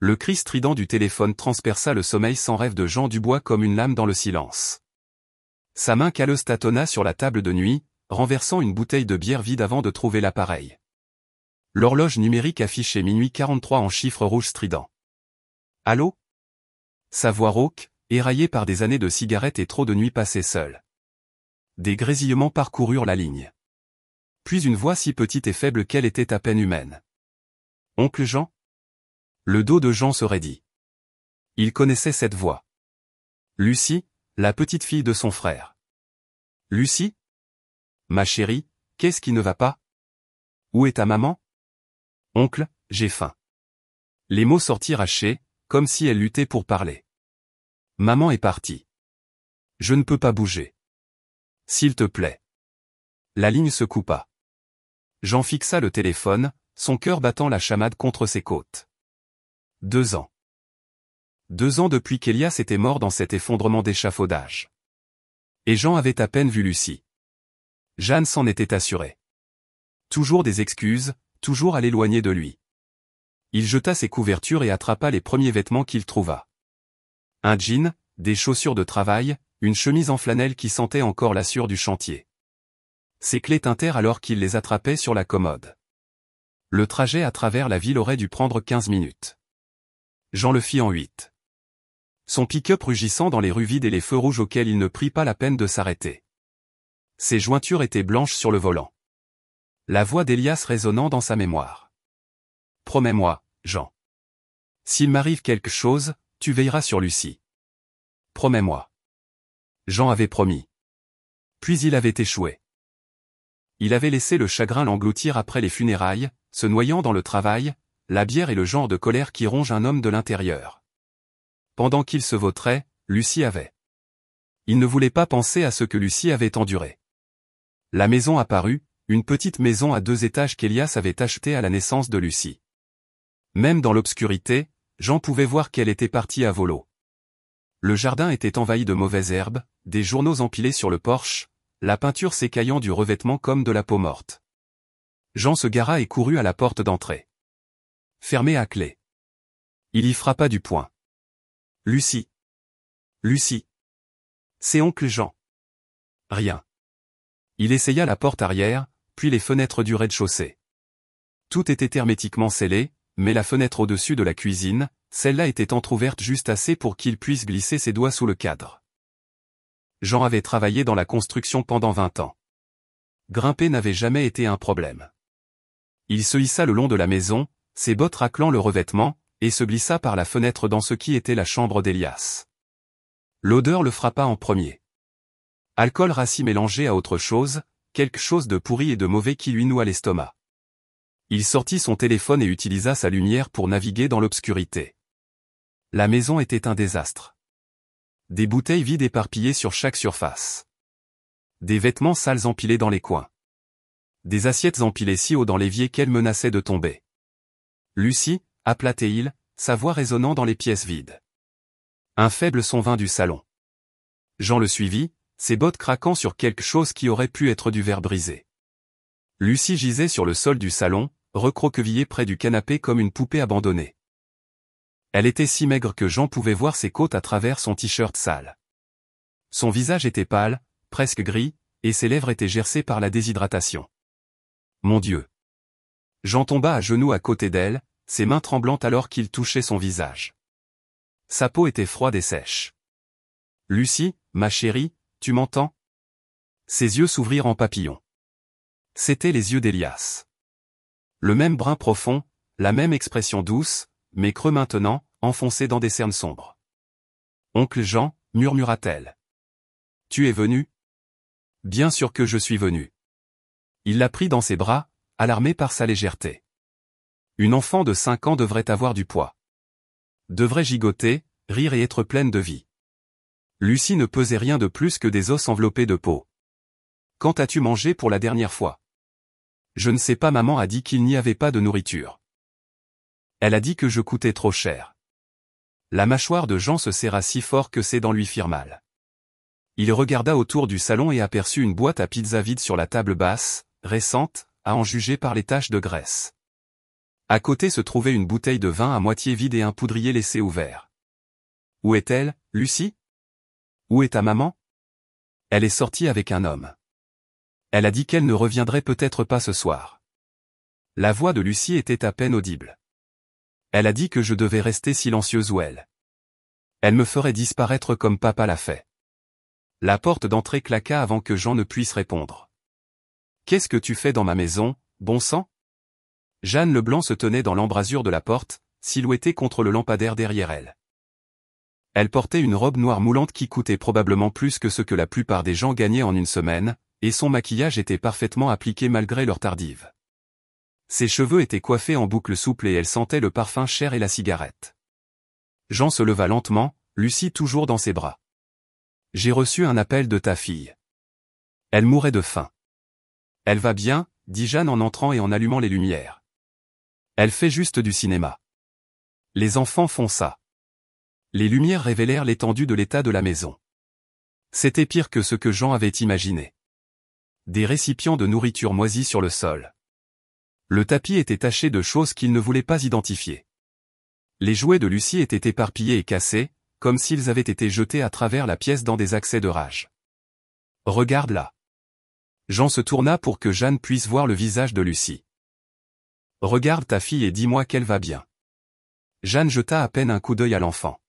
Le cri strident du téléphone transperça le sommeil sans rêve de Jean Dubois comme une lame dans le silence. Sa main calleuse tâtonna sur la table de nuit, renversant une bouteille de bière vide avant de trouver l'appareil. L'horloge numérique affichait minuit 43 en chiffres rouges stridents. Allô? Sa voix rauque, éraillée par des années de cigarettes et trop de nuits passées seules. Des grésillements parcoururent la ligne. Puis une voix si petite et faible qu'elle était à peine humaine. Oncle Jean? Le dos de Jean se raidit. Il connaissait cette voix. Lucie, la petite fille de son frère. Lucie? Ma chérie, qu'est-ce qui ne va pas? Où est ta maman? Oncle, j'ai faim. Les mots sortirent hachés, comme si elle luttait pour parler. Maman est partie. Je ne peux pas bouger. S'il te plaît. La ligne se coupa. Jean fixa le téléphone, son cœur battant la chamade contre ses côtes. 2 ans. 2 ans depuis qu'Elias était mort dans cet effondrement d'échafaudage. Et Jean avait à peine vu Lucie. Jeanne s'en était assurée. Toujours des excuses, toujours à l'éloigner de lui. Il jeta ses couvertures et attrapa les premiers vêtements qu'il trouva. Un jean, des chaussures de travail, une chemise en flanelle qui sentait encore la sueur du chantier. Ses clés tintèrent alors qu'il les attrapait sur la commode. Le trajet à travers la ville aurait dû prendre 15 minutes. Jean le fit en 8. Son pick-up rugissant dans les rues vides et les feux rouges auxquels il ne prit pas la peine de s'arrêter. Ses jointures étaient blanches sur le volant. La voix d'Elias résonnant dans sa mémoire. « Promets-moi, Jean. S'il m'arrive quelque chose, tu veilleras sur Lucie. Promets-moi. » Jean avait promis. Puis il avait échoué. Il avait laissé le chagrin l'engloutir après les funérailles, se noyant dans le travail, la bière et le genre de colère qui ronge un homme de l'intérieur. Pendant qu'il se vautrait, Lucie avait. Il ne voulait pas penser à ce que Lucie avait enduré. La maison apparut, une petite maison à 2 étages qu'Elias avait achetée à la naissance de Lucie. Même dans l'obscurité, Jean pouvait voir qu'elle était partie à volo. Le jardin était envahi de mauvaises herbes, des journaux empilés sur le porche, la peinture s'écaillant du revêtement comme de la peau morte. Jean se gara et courut à la porte d'entrée. Fermée à clé. Il y frappa du poing. Lucie. Lucie. C'est oncle Jean. Rien. Il essaya la porte arrière, puis les fenêtres du rez-de-chaussée. Tout était hermétiquement scellé, mais la fenêtre au-dessus de la cuisine, celle-là était entr'ouverte juste assez pour qu'il puisse glisser ses doigts sous le cadre. Jean avait travaillé dans la construction pendant 20 ans. Grimper n'avait jamais été un problème. Il se hissa le long de la maison, ses bottes raclant le revêtement, et se glissa par la fenêtre dans ce qui était la chambre d'Elias. L'odeur le frappa en premier. Alcool rassis mélangé à autre chose, quelque chose de pourri et de mauvais qui lui noua l'estomac. Il sortit son téléphone et utilisa sa lumière pour naviguer dans l'obscurité. La maison était un désastre. Des bouteilles vides éparpillées sur chaque surface. Des vêtements sales empilés dans les coins. Des assiettes empilées si haut dans l'évier qu'elles menaçaient de tomber. Lucie, appela-t-il, sa voix résonnant dans les pièces vides. Un faible son vint du salon. Jean le suivit, ses bottes craquant sur quelque chose qui aurait pu être du verre brisé. Lucie gisait sur le sol du salon, recroquevillée près du canapé comme une poupée abandonnée. Elle était si maigre que Jean pouvait voir ses côtes à travers son t-shirt sale. Son visage était pâle, presque gris, et ses lèvres étaient gercées par la déshydratation. Mon Dieu! Jean tomba à genoux à côté d'elle, ses mains tremblantes alors qu'il touchait son visage. Sa peau était froide et sèche. Lucie, ma chérie, tu m'entends? Ses yeux s'ouvrirent en papillon. C'étaient les yeux d'Elias. Le même brun profond, la même expression douce, mais creux maintenant, enfoncé dans des cernes sombres. Oncle Jean, murmura-t-elle. Tu es venu? Bien sûr que je suis venu. Il la prit dans ses bras, alarmé par sa légèreté. Une enfant de 5 ans devrait avoir du poids. Devrait gigoter, rire et être pleine de vie. Lucie ne pesait rien de plus que des os enveloppés de peau. Quand as-tu mangé pour la dernière fois? Je ne sais pas, maman a dit qu'il n'y avait pas de nourriture. Elle a dit que je coûtais trop cher. La mâchoire de Jean se serra si fort que ses dents lui firent mal. Il regarda autour du salon et aperçut une boîte à pizza vide sur la table basse, récente, à en juger par les taches de graisse. À côté se trouvait une bouteille de vin à moitié vide et un poudrier laissé ouvert. Où est-elle, Lucie? Où est ta maman? Elle est sortie avec un homme. Elle a dit qu'elle ne reviendrait peut-être pas ce soir. La voix de Lucie était à peine audible. Elle a dit que je devais rester silencieuse ou elle me ferait disparaître comme papa l'a fait. La porte d'entrée claqua avant que Jean ne puisse répondre. Qu'est-ce que tu fais dans ma maison, bon sang? Jeanne Leblanc se tenait dans l'embrasure de la porte, silhouettée contre le lampadaire derrière elle. Elle portait une robe noire moulante qui coûtait probablement plus que ce que la plupart des gens gagnaient en une semaine, et son maquillage était parfaitement appliqué malgré leur tardive. Ses cheveux étaient coiffés en boucles souples et elle sentait le parfum cher et la cigarette. Jean se leva lentement, Lucie toujours dans ses bras. « J'ai reçu un appel de ta fille. Elle mourait de faim. »« Elle va bien, » dit Jeanne en entrant et en allumant les lumières. « Elle fait juste du cinéma. Les enfants font ça. » Les lumières révélèrent l'étendue de l'état de la maison. C'était pire que ce que Jean avait imaginé. Des récipients de nourriture moisis sur le sol. Le tapis était taché de choses qu'il ne voulait pas identifier. Les jouets de Lucie étaient éparpillés et cassés, comme s'ils avaient été jetés à travers la pièce dans des accès de rage. « Regarde là. » Jean se tourna pour que Jeanne puisse voir le visage de Lucie. « Regarde ta fille et dis-moi qu'elle va bien. » Jeanne jeta à peine un coup d'œil à l'enfant.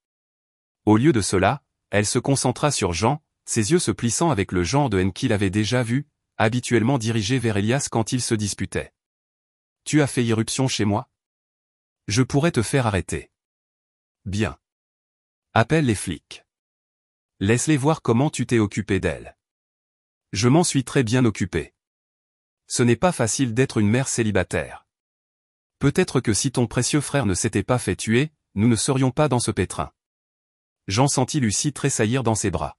Au lieu de cela, elle se concentra sur Jean, ses yeux se plissant avec le genre de haine qu'il avait déjà vu, habituellement dirigé vers Elias quand ils se disputaient. « Tu as fait irruption chez moi? Je pourrais te faire arrêter. » « Bien. Appelle les flics. Laisse-les voir comment tu t'es occupé d'elle. »« Je m'en suis très bien occupé. Ce n'est pas facile d'être une mère célibataire. Peut-être que si ton précieux frère ne s'était pas fait tuer, nous ne serions pas dans ce pétrin. » Jean sentit Lucie tressaillir dans ses bras.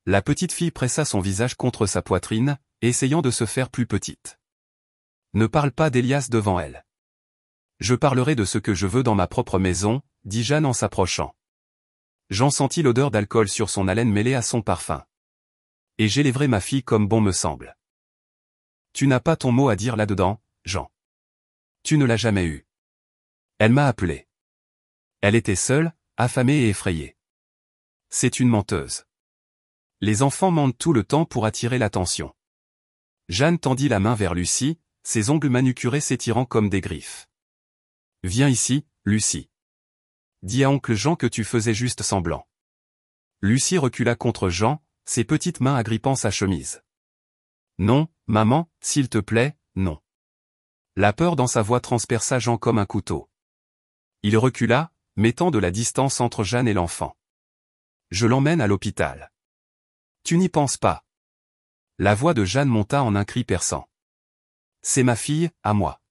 La petite fille pressa son visage contre sa poitrine, essayant de se faire plus petite. « Ne parle pas d'Elias devant elle. Je parlerai de ce que je veux dans ma propre maison, dit Jeanne en s'approchant. Jean sentit l'odeur d'alcool sur son haleine mêlée à son parfum. Et j'élèverai ma fille comme bon me semble. Tu n'as pas ton mot à dire là-dedans, Jean. Tu ne l'as jamais eu. Elle m'a appelé. Elle était seule, affamée et effrayée. C'est une menteuse. Les enfants mentent tout le temps pour attirer l'attention. Jeanne tendit la main vers Lucie, ses ongles manucurés s'étirant comme des griffes. Viens ici, Lucie. Dis à oncle Jean que tu faisais juste semblant. Lucie recula contre Jean, ses petites mains agrippant sa chemise. Non, maman, s'il te plaît, non. La peur dans sa voix transperça Jean comme un couteau. Il recula, mettant de la distance entre Jeanne et l'enfant. Je l'emmène à l'hôpital. Tu n'y penses pas. La voix de Jeanne monta en un cri perçant. C'est ma fille, à moi.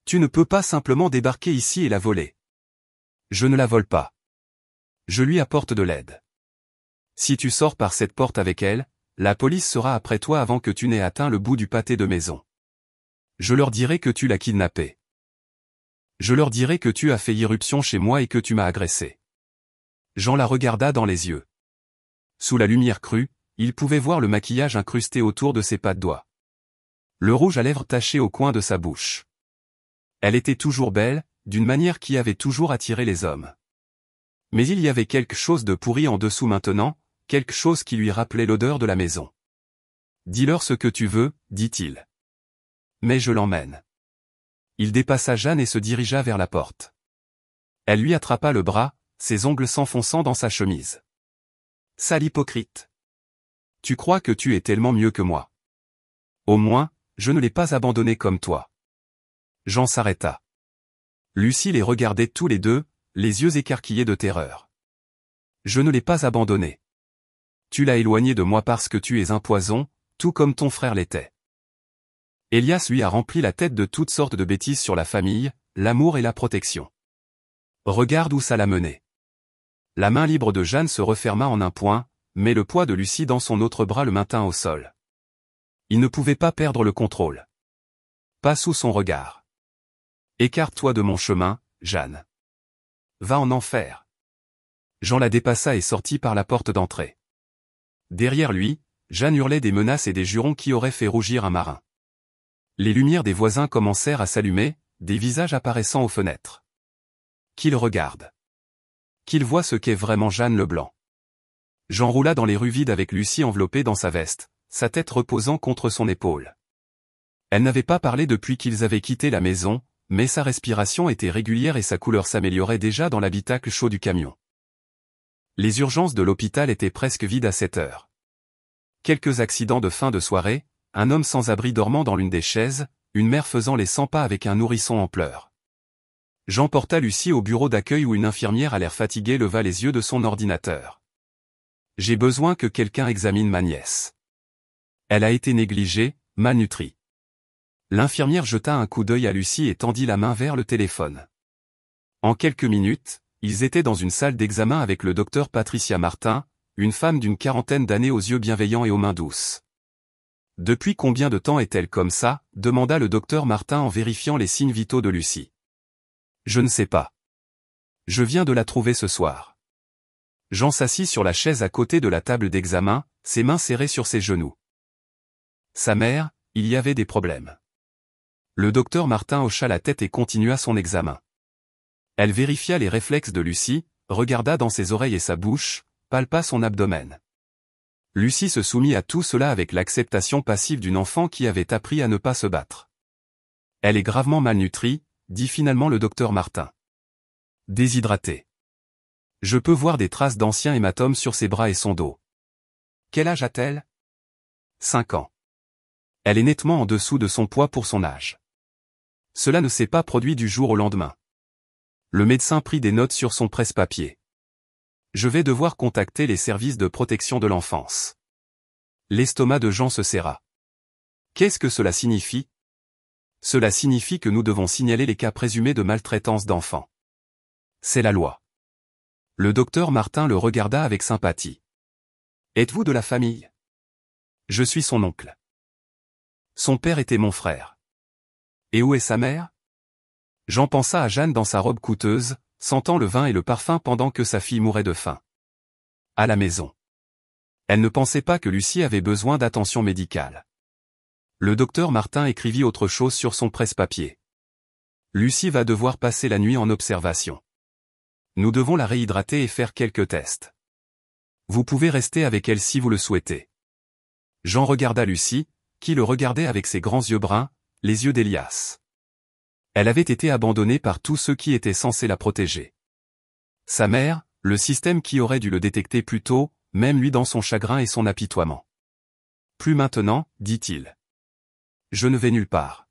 Tu ne peux pas simplement débarquer ici et la voler. Je ne la vole pas. Je lui apporte de l'aide. Si tu sors par cette porte avec elle, la police sera après toi avant que tu n'aies atteint le bout du pâté de maison. Je leur dirai que tu l'as kidnappée. Je leur dirai que tu as fait irruption chez moi et que tu m'as agressé. Jean la regarda dans les yeux. Sous la lumière crue, il pouvait voir le maquillage incrusté autour de ses pas de doigts. Le rouge à lèvres taché au coin de sa bouche. Elle était toujours belle, d'une manière qui avait toujours attiré les hommes. Mais il y avait quelque chose de pourri en dessous maintenant, quelque chose qui lui rappelait l'odeur de la maison. Dis-leur ce que tu veux, dit-il. Mais je l'emmène. Il dépassa Jeanne et se dirigea vers la porte. Elle lui attrapa le bras, ses ongles s'enfonçant dans sa chemise. Sale hypocrite. Tu crois que tu es tellement mieux que moi. Au moins, je ne l'ai pas abandonné comme toi. Jean s'arrêta. Lucie les regardait tous les deux, les yeux écarquillés de terreur. Je ne l'ai pas abandonné. Tu l'as éloigné de moi parce que tu es un poison, tout comme ton frère l'était. Elias lui a rempli la tête de toutes sortes de bêtises sur la famille, l'amour et la protection. Regarde où ça l'a mené. La main libre de Jeanne se referma en un point, mais le poids de Lucie dans son autre bras le maintint au sol. Il ne pouvait pas perdre le contrôle. Pas sous son regard. Écarte-toi de mon chemin, Jeanne. Va en enfer. Jean la dépassa et sortit par la porte d'entrée. Derrière lui, Jeanne hurlait des menaces et des jurons qui auraient fait rougir un marin. Les lumières des voisins commencèrent à s'allumer, des visages apparaissant aux fenêtres. Qu'il regarde. Qu'il voit ce qu'est vraiment Jeanne Leblanc. Jean roula dans les rues vides avec Lucie enveloppée dans sa veste, sa tête reposant contre son épaule. Elle n'avait pas parlé depuis qu'ils avaient quitté la maison, mais sa respiration était régulière et sa couleur s'améliorait déjà dans l'habitacle chaud du camion. Les urgences de l'hôpital étaient presque vides à cette heure. Quelques accidents de fin de soirée, un homme sans abri dormant dans l'une des chaises, une mère faisant les 100 pas avec un nourrisson en pleurs. Jean porta Lucie au bureau d'accueil où une infirmière à l'air fatigué leva les yeux de son ordinateur. « J'ai besoin que quelqu'un examine ma nièce. Elle a été négligée, malnutrie. » L'infirmière jeta un coup d'œil à Lucie et tendit la main vers le téléphone. En quelques minutes, ils étaient dans une salle d'examen avec le docteur Patricia Martin, une femme d'une quarantaine d'années aux yeux bienveillants et aux mains douces. « Depuis combien de temps est-elle comme ça ?» demanda le docteur Martin en vérifiant les signes vitaux de Lucie. « Je ne sais pas. Je viens de la trouver ce soir. » Jean s'assit sur la chaise à côté de la table d'examen, ses mains serrées sur ses genoux. Sa mère, il y avait des problèmes. Le docteur Martin hocha la tête et continua son examen. Elle vérifia les réflexes de Lucie, regarda dans ses oreilles et sa bouche, palpa son abdomen. Lucie se soumit à tout cela avec l'acceptation passive d'une enfant qui avait appris à ne pas se battre. « Elle est gravement malnutrie », dit finalement le docteur Martin. « Déshydratée. Je peux voir des traces d'anciens hématomes sur ses bras et son dos. » Quel âge a-t-elle ? 5 ans. Elle est nettement en dessous de son poids pour son âge. Cela ne s'est pas produit du jour au lendemain. Le médecin prit des notes sur son presse-papier. Je vais devoir contacter les services de protection de l'enfance. L'estomac de Jean se serra. Qu'est-ce que cela signifie ? Cela signifie que nous devons signaler les cas présumés de maltraitance d'enfants. C'est la loi. Le docteur Martin le regarda avec sympathie. Êtes-vous de la famille ? Je suis son oncle. Son père était mon frère. Et où est sa mère ? Jean pensa à Jeanne dans sa robe coûteuse, sentant le vin et le parfum pendant que sa fille mourait de faim. À la maison. Elle ne pensait pas que Lucie avait besoin d'attention médicale. Le docteur Martin écrivit autre chose sur son presse-papier. Lucie va devoir passer la nuit en observation. Nous devons la réhydrater et faire quelques tests. Vous pouvez rester avec elle si vous le souhaitez. Jean regarda Lucie, qui le regardait avec ses grands yeux bruns, les yeux d'Elias. Elle avait été abandonnée par tous ceux qui étaient censés la protéger. Sa mère, le système qui aurait dû le détecter plus tôt, même lui dans son chagrin et son apitoiement. Plus maintenant, dit-il. Je ne vais nulle part.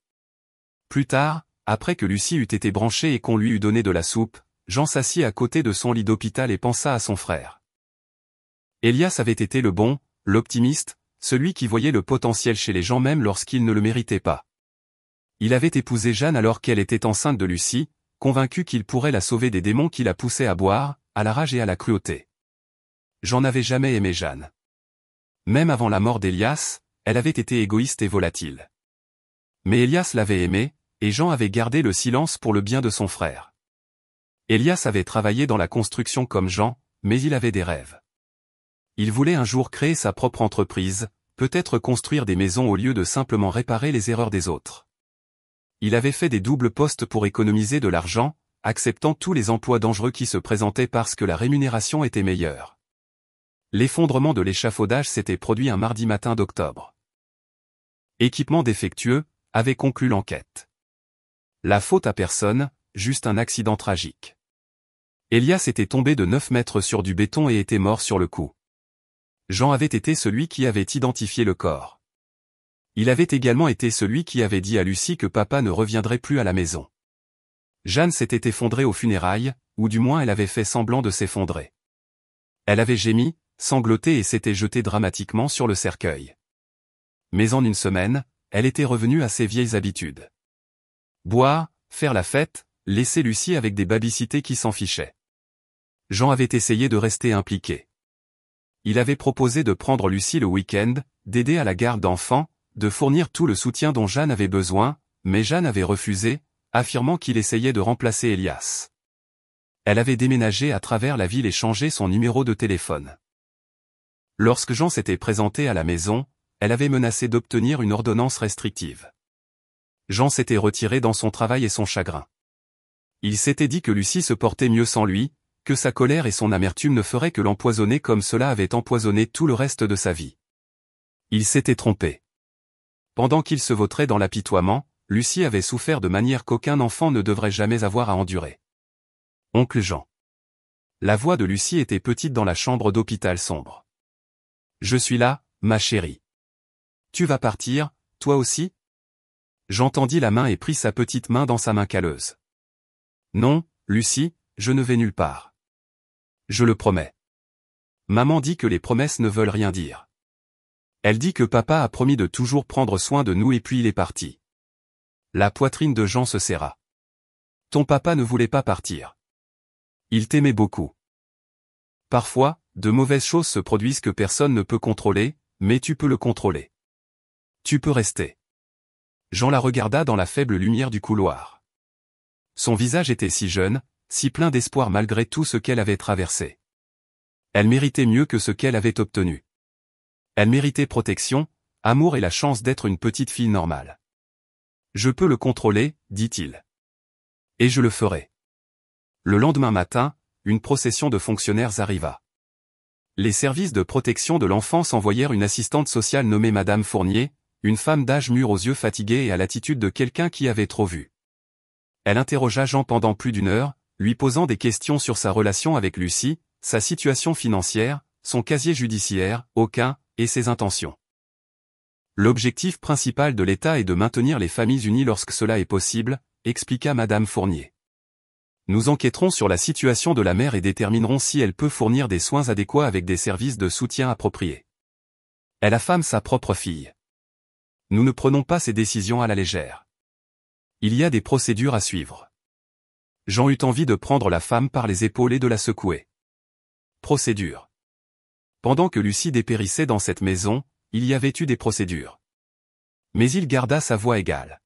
Plus tard, après que Lucie eut été branchée et qu'on lui eut donné de la soupe, Jean s'assit à côté de son lit d'hôpital et pensa à son frère. Elias avait été le bon, l'optimiste, celui qui voyait le potentiel chez les gens même lorsqu'ils ne le méritaient pas. Il avait épousé Jeanne alors qu'elle était enceinte de Lucie, convaincu qu'il pourrait la sauver des démons qui la poussaient à boire, à la rage et à la cruauté. Jean n'avait jamais aimé Jeanne. Même avant la mort d'Elias, elle avait été égoïste et volatile. Mais Elias l'avait aimée, et Jean avait gardé le silence pour le bien de son frère. Elias avait travaillé dans la construction comme Jean, mais il avait des rêves. Il voulait un jour créer sa propre entreprise, peut-être construire des maisons au lieu de simplement réparer les erreurs des autres. Il avait fait des doubles postes pour économiser de l'argent, acceptant tous les emplois dangereux qui se présentaient parce que la rémunération était meilleure. L'effondrement de l'échafaudage s'était produit un mardi matin d'octobre. Équipement défectueux, avait conclu l'enquête. La faute à personne, juste un accident tragique. Elias était tombé de 9 mètres sur du béton et était mort sur le coup. Jean avait été celui qui avait identifié le corps. Il avait également été celui qui avait dit à Lucie que papa ne reviendrait plus à la maison. Jeanne s'était effondrée aux funérailles, ou du moins elle avait fait semblant de s'effondrer. Elle avait gémi, sangloté et s'était jetée dramatiquement sur le cercueil. Mais en une semaine, elle était revenue à ses vieilles habitudes. Boire, faire la fête, laisser Lucie avec des babysitters qui s'en fichaient. Jean avait essayé de rester impliqué. Il avait proposé de prendre Lucie le week-end, d'aider à la garde d'enfants, de fournir tout le soutien dont Jeanne avait besoin, mais Jeanne avait refusé, affirmant qu'il essayait de remplacer Elias. Elle avait déménagé à travers la ville et changé son numéro de téléphone. Lorsque Jean s'était présenté à la maison, elle avait menacé d'obtenir une ordonnance restrictive. Jean s'était retiré dans son travail et son chagrin. Il s'était dit que Lucie se portait mieux sans lui, que sa colère et son amertume ne feraient que l'empoisonner comme cela avait empoisonné tout le reste de sa vie. Il s'était trompé. Pendant qu'il se vautrait dans l'apitoiement, Lucie avait souffert de manière qu'aucun enfant ne devrait jamais avoir à endurer. Oncle Jean. La voix de Lucie était petite dans la chambre d'hôpital sombre. Je suis là, ma chérie. Tu vas partir, toi aussi? J'entendis la main et pris sa petite main dans sa main calleuse. Non, Lucie, je ne vais nulle part. Je le promets. Maman dit que les promesses ne veulent rien dire. Elle dit que papa a promis de toujours prendre soin de nous et puis il est parti. La poitrine de Jean se serra. Ton papa ne voulait pas partir. Il t'aimait beaucoup. Parfois, de mauvaises choses se produisent que personne ne peut contrôler, mais tu peux le contrôler. Tu peux rester. Jean la regarda dans la faible lumière du couloir. Son visage était si jeune, si plein d'espoir malgré tout ce qu'elle avait traversé. Elle méritait mieux que ce qu'elle avait obtenu. Elle méritait protection, amour et la chance d'être une petite fille normale. Je peux le contrôler, dit-il. Et je le ferai. Le lendemain matin, une procession de fonctionnaires arriva. Les services de protection de l'enfance envoyèrent une assistante sociale nommée Madame Fournier, une femme d'âge mûr aux yeux fatigués et à l'attitude de quelqu'un qui avait trop vu. Elle interrogea Jean pendant plus d'une heure, lui posant des questions sur sa relation avec Lucie, sa situation financière, son casier judiciaire, aucun, et ses intentions. L'objectif principal de l'État est de maintenir les familles unies lorsque cela est possible, expliqua Madame Fournier. Nous enquêterons sur la situation de la mère et déterminerons si elle peut fournir des soins adéquats avec des services de soutien appropriés. Elle affame sa propre fille. Nous ne prenons pas ces décisions à la légère. Il y a des procédures à suivre. Jean eut envie de prendre la femme par les épaules et de la secouer. Procédure. Pendant que Lucie dépérissait dans cette maison, il y avait eu des procédures. Mais il garda sa voix égale.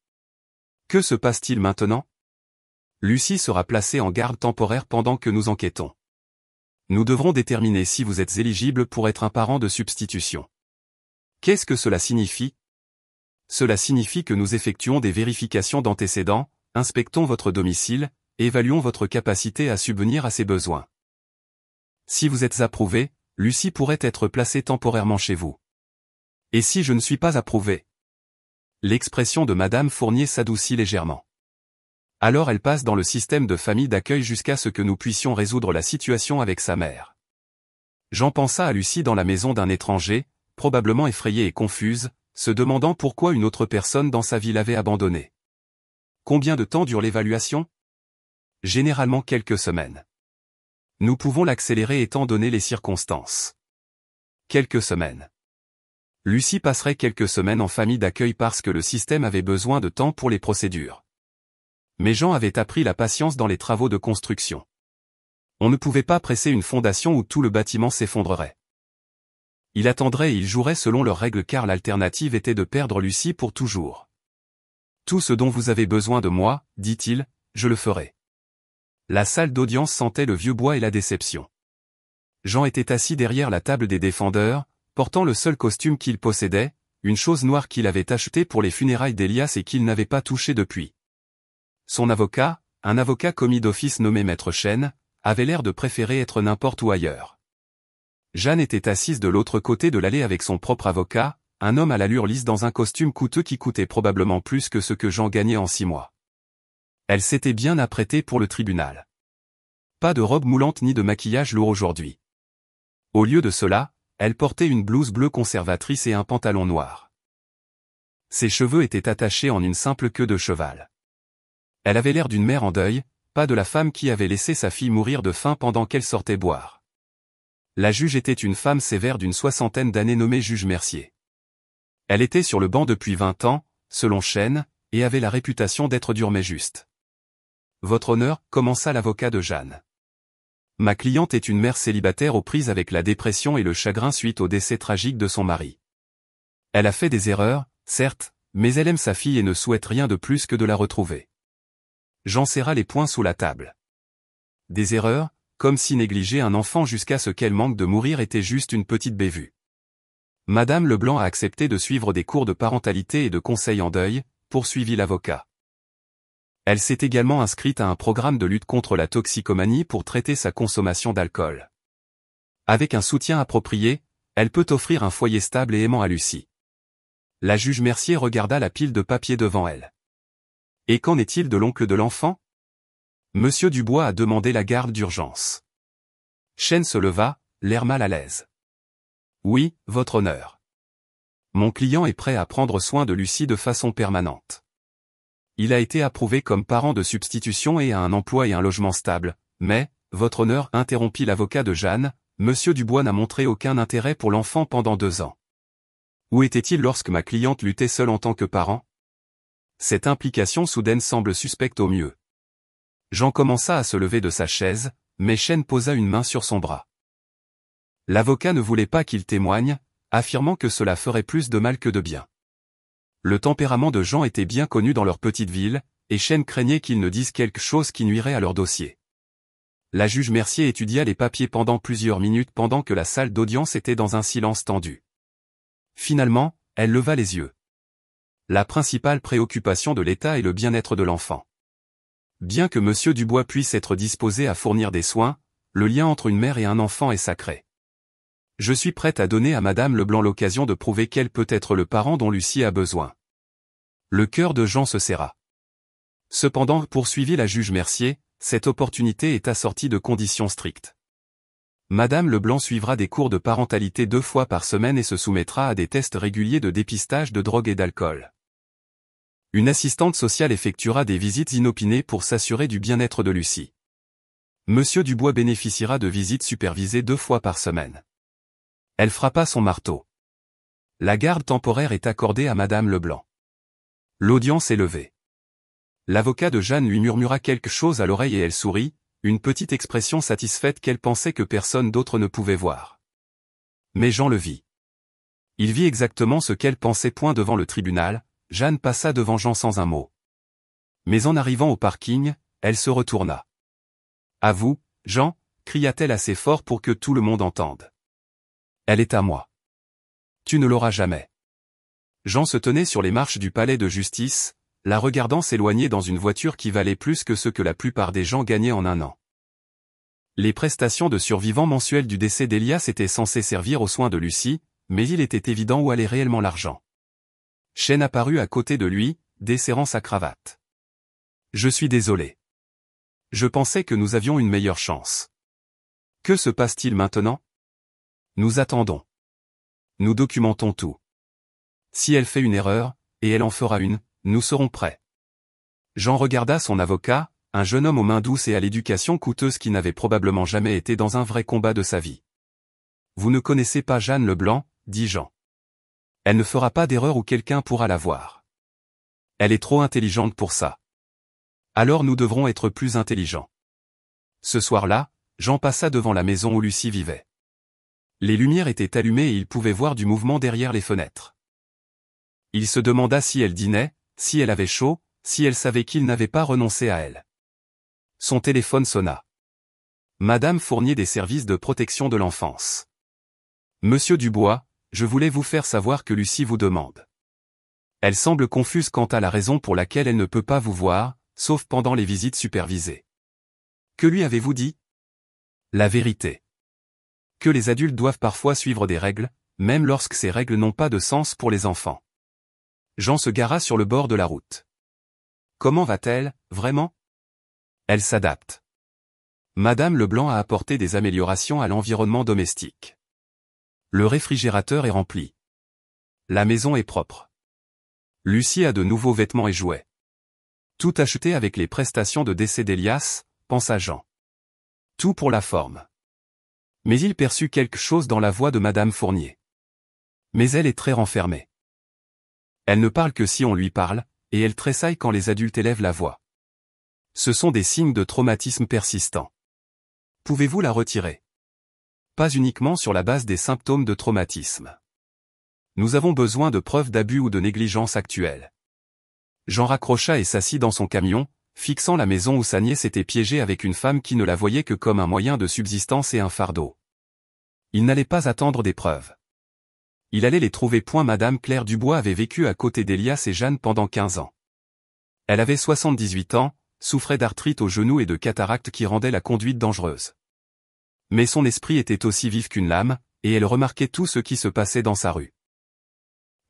Que se passe-t-il maintenant? Lucie sera placée en garde temporaire pendant que nous enquêtons. Nous devrons déterminer si vous êtes éligible pour être un parent de substitution. Qu'est-ce que cela signifie? Cela signifie que nous effectuons des vérifications d'antécédents, inspectons votre domicile, et évaluons votre capacité à subvenir à ses besoins. Si vous êtes approuvé, Lucie pourrait être placée temporairement chez vous. Et si je ne suis pas approuvé? L'expression de Madame Fournier s'adoucit légèrement. Alors elle passe dans le système de famille d'accueil jusqu'à ce que nous puissions résoudre la situation avec sa mère. Jean pensa à Lucie dans la maison d'un étranger, probablement effrayée et confuse, se demandant pourquoi une autre personne dans sa vie l'avait abandonnée. Combien de temps dure l'évaluation? Généralement quelques semaines. Nous pouvons l'accélérer étant donné les circonstances. Quelques semaines. Lucie passerait quelques semaines en famille d'accueil parce que le système avait besoin de temps pour les procédures. Mais Jean avait appris la patience dans les travaux de construction. On ne pouvait pas presser une fondation où tout le bâtiment s'effondrerait. Il attendrait et il jouerait selon leurs règles car l'alternative était de perdre Lucie pour toujours. Tout ce dont vous avez besoin de moi, dit-il, je le ferai. La salle d'audience sentait le vieux bois et la déception. Jean était assis derrière la table des défendeurs, portant le seul costume qu'il possédait, une chose noire qu'il avait achetée pour les funérailles d'Elias et qu'il n'avait pas touché depuis. Son avocat, un avocat commis d'office nommé Maître Chêne, avait l'air de préférer être n'importe où ailleurs. Jeanne était assise de l'autre côté de l'allée avec son propre avocat, un homme à l'allure lisse dans un costume coûteux qui coûtait probablement plus que ce que Jean gagnait en 6 mois. Elle s'était bien apprêtée pour le tribunal. Pas de robe moulante ni de maquillage lourd aujourd'hui. Au lieu de cela, elle portait une blouse bleue conservatrice et un pantalon noir. Ses cheveux étaient attachés en une simple queue de cheval. Elle avait l'air d'une mère en deuil, pas de la femme qui avait laissé sa fille mourir de faim pendant qu'elle sortait boire. La juge était une femme sévère d'une 60aine d'années nommée juge Mercier. Elle était sur le banc depuis 20 ans, selon Chêne, et avait la réputation d'être dure mais juste. Votre honneur, commença l'avocat de Jeanne. Ma cliente est une mère célibataire aux prises avec la dépression et le chagrin suite au décès tragique de son mari. Elle a fait des erreurs, certes, mais elle aime sa fille et ne souhaite rien de plus que de la retrouver. Jean serra les poings sous la table. Des erreurs, comme si négliger un enfant jusqu'à ce qu'elle manque de mourir était juste une petite bévue. Madame Leblanc a accepté de suivre des cours de parentalité et de conseil en deuil, poursuivit l'avocat. Elle s'est également inscrite à un programme de lutte contre la toxicomanie pour traiter sa consommation d'alcool. Avec un soutien approprié, elle peut offrir un foyer stable et aimant à Lucie. La juge Mercier regarda la pile de papier devant elle. Et qu'en est-il de l'oncle de l'enfant? Monsieur Dubois a demandé la garde d'urgence. Chêne se leva, l'air mal à l'aise. Oui, votre honneur. Mon client est prêt à prendre soin de Lucie de façon permanente. Il a été approuvé comme parent de substitution et a un emploi et un logement stable, mais, votre honneur, interrompit l'avocat de Jeanne, Monsieur Dubois n'a montré aucun intérêt pour l'enfant pendant 2 ans. Où était-il lorsque ma cliente luttait seule en tant que parent? Cette implication soudaine semble suspecte au mieux. Jean commença à se lever de sa chaise, mais Chêne posa une main sur son bras. L'avocat ne voulait pas qu'il témoigne, affirmant que cela ferait plus de mal que de bien. Le tempérament de Jean était bien connu dans leur petite ville, et Chêne craignait qu'ils ne disent quelque chose qui nuirait à leur dossier. La juge Mercier étudia les papiers pendant plusieurs minutes pendant que la salle d'audience était dans un silence tendu. Finalement, elle leva les yeux. La principale préoccupation de l'État est le bien-être de l'enfant. Bien que Monsieur Dubois puisse être disposé à fournir des soins, le lien entre une mère et un enfant est sacré. Je suis prête à donner à Madame Leblanc l'occasion de prouver qu'elle peut être le parent dont Lucie a besoin. Le cœur de Jean se serra. Cependant, poursuivit la juge Mercier, cette opportunité est assortie de conditions strictes. Madame Leblanc suivra des cours de parentalité 2 fois par semaine et se soumettra à des tests réguliers de dépistage de drogue et d'alcool. Une assistante sociale effectuera des visites inopinées pour s'assurer du bien-être de Lucie. Monsieur Dubois bénéficiera de visites supervisées 2 fois par semaine. Elle frappa son marteau. La garde temporaire est accordée à Madame Leblanc. L'audience est levée. L'avocat de Jeanne lui murmura quelque chose à l'oreille et elle sourit, une petite expression satisfaite qu'elle pensait que personne d'autre ne pouvait voir. Mais Jean le vit. Il vit exactement ce qu'elle pensait. Point devant le tribunal, Jeanne passa devant Jean sans un mot. Mais en arrivant au parking, elle se retourna. « À vous, Jean » cria-t-elle assez fort pour que tout le monde entende. « Elle est à moi. Tu ne l'auras jamais. » Jean se tenait sur les marches du palais de justice, la regardant s'éloigner dans une voiture qui valait plus que ce que la plupart des gens gagnaient en un an. Les prestations de survivants mensuelles du décès d'Elias étaient censées servir aux soins de Lucie, mais il était évident où allait réellement l'argent. Chêne apparut à côté de lui, desserrant sa cravate. « Je suis désolé. Je pensais que nous avions une meilleure chance. Que se passe-t-il maintenant? Nous attendons. Nous documentons tout. Si elle fait une erreur, et elle en fera une, nous serons prêts. » Jean regarda son avocat, un jeune homme aux mains douces et à l'éducation coûteuse qui n'avait probablement jamais été dans un vrai combat de sa vie. « Vous ne connaissez pas Jeanne Leblanc, dit Jean. Elle ne fera pas d'erreur ou quelqu'un pourra la voir. Elle est trop intelligente pour ça. Alors nous devrons être plus intelligents. » Ce soir-là, Jean passa devant la maison où Lucie vivait. Les lumières étaient allumées et il pouvait voir du mouvement derrière les fenêtres. Il se demanda si elle dînait, si elle avait chaud, si elle savait qu'il n'avait pas renoncé à elle. Son téléphone sonna. Madame Fournier des services de protection de l'enfance. « Monsieur Dubois, je voulais vous faire savoir que Lucie vous demande. Elle semble confuse quant à la raison pour laquelle elle ne peut pas vous voir, sauf pendant les visites supervisées. Que lui avez-vous dit? La vérité. Que les adultes doivent parfois suivre des règles, même lorsque ces règles n'ont pas de sens pour les enfants. » Jean se gara sur le bord de la route. Comment va-t-elle, vraiment? Elle s'adapte. Madame Leblanc a apporté des améliorations à l'environnement domestique. Le réfrigérateur est rempli. La maison est propre. Lucie a de nouveaux vêtements et jouets. Tout acheté avec les prestations de décès d'Elias, pensa Jean. Tout pour la forme. Mais il perçut quelque chose dans la voix de Madame Fournier. Mais elle est très renfermée. Elle ne parle que si on lui parle, et elle tressaille quand les adultes élèvent la voix. Ce sont des signes de traumatisme persistant. Pouvez-vous la retirer? Pas uniquement sur la base des symptômes de traumatisme. Nous avons besoin de preuves d'abus ou de négligence actuelle. Jean raccrocha et s'assit dans son camion, fixant la maison où sa nièce était piégée avec une femme qui ne la voyait que comme un moyen de subsistance et un fardeau. Il n'allait pas attendre des preuves. Il allait les trouver. Madame Claire Dubois avait vécu à côté d'Elias et Jeanne pendant 15 ans. Elle avait 78 ans, souffrait d'arthrite au genou et de cataracte qui rendaient la conduite dangereuse. Mais son esprit était aussi vif qu'une lame, et elle remarquait tout ce qui se passait dans sa rue.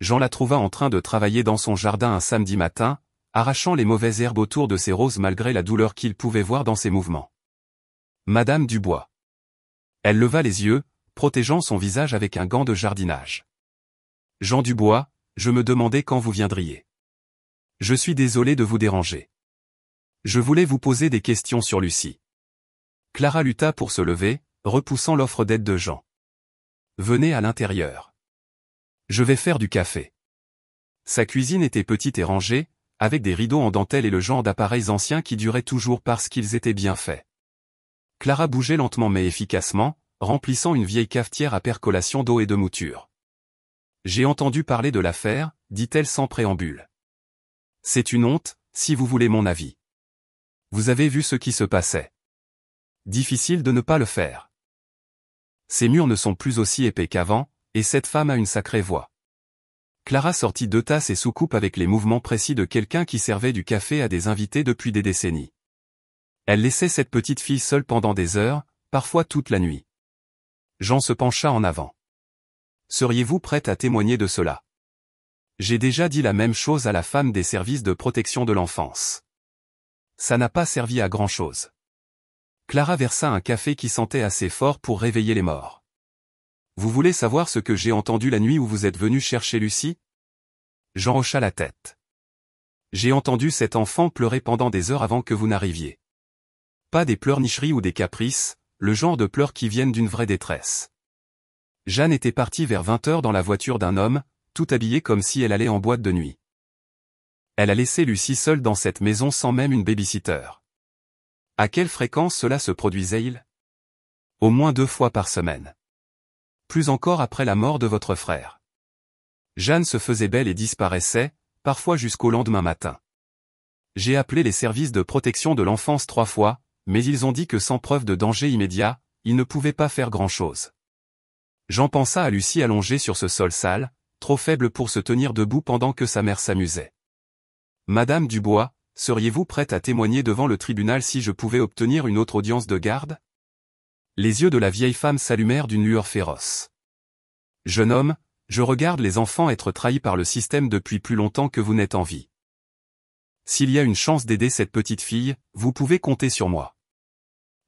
Jean la trouva en train de travailler dans son jardin un samedi matin, arrachant les mauvaises herbes autour de ses roses malgré la douleur qu'il pouvait voir dans ses mouvements. Madame Dubois. Elle leva les yeux, protégeant son visage avec un gant de jardinage. Jean Dubois, je me demandais quand vous viendriez. Je suis désolé de vous déranger. Je voulais vous poser des questions sur Lucie. Clara lutta pour se lever, repoussant l'offre d'aide de Jean. Venez à l'intérieur. Je vais faire du café. Sa cuisine était petite et rangée, avec des rideaux en dentelle et le genre d'appareils anciens qui duraient toujours parce qu'ils étaient bien faits. Clara bougeait lentement mais efficacement, remplissant une vieille cafetière à percolation d'eau et de mouture. J'ai entendu parler de l'affaire, dit-elle sans préambule. C'est une honte, si vous voulez mon avis. Vous avez vu ce qui se passait. Difficile de ne pas le faire. Ces murs ne sont plus aussi épais qu'avant, et cette femme a une sacrée voix. Clara sortit 2 tasses et soucoupes avec les mouvements précis de quelqu'un qui servait du café à des invités depuis des décennies. Elle laissait cette petite fille seule pendant des heures, parfois toute la nuit. Jean se pencha en avant. Seriez-vous prête à témoigner de cela? J'ai déjà dit la même chose à la femme des services de protection de l'enfance. Ça n'a pas servi à grand-chose. Clara versa un café qui sentait assez fort pour réveiller les morts. Vous voulez savoir ce que j'ai entendu la nuit où vous êtes venu chercher Lucie? Jean hocha la tête. J'ai entendu cet enfant pleurer pendant des heures avant que vous n'arriviez. Pas des pleurnicheries ou des caprices, le genre de pleurs qui viennent d'une vraie détresse. Jeanne était partie vers 20h dans la voiture d'un homme, tout habillée comme si elle allait en boîte de nuit. Elle a laissé Lucie seule dans cette maison sans même une baby-sitter. À quelle fréquence cela se produisait-il? Au moins 2 fois par semaine. Plus encore après la mort de votre frère. Jeanne se faisait belle et disparaissait, parfois jusqu'au lendemain matin. J'ai appelé les services de protection de l'enfance 3 fois, mais ils ont dit que sans preuve de danger immédiat, ils ne pouvaient pas faire grand-chose. Jean pensa à Lucie allongée sur ce sol sale, trop faible pour se tenir debout pendant que sa mère s'amusait. Madame Dubois, seriez-vous prête à témoigner devant le tribunal si je pouvais obtenir une autre audience de garde? Les yeux de la vieille femme s'allumèrent d'une lueur féroce. Jeune homme, je regarde les enfants être trahis par le système depuis plus longtemps que vous n'êtes en vie. S'il y a une chance d'aider cette petite fille, vous pouvez compter sur moi.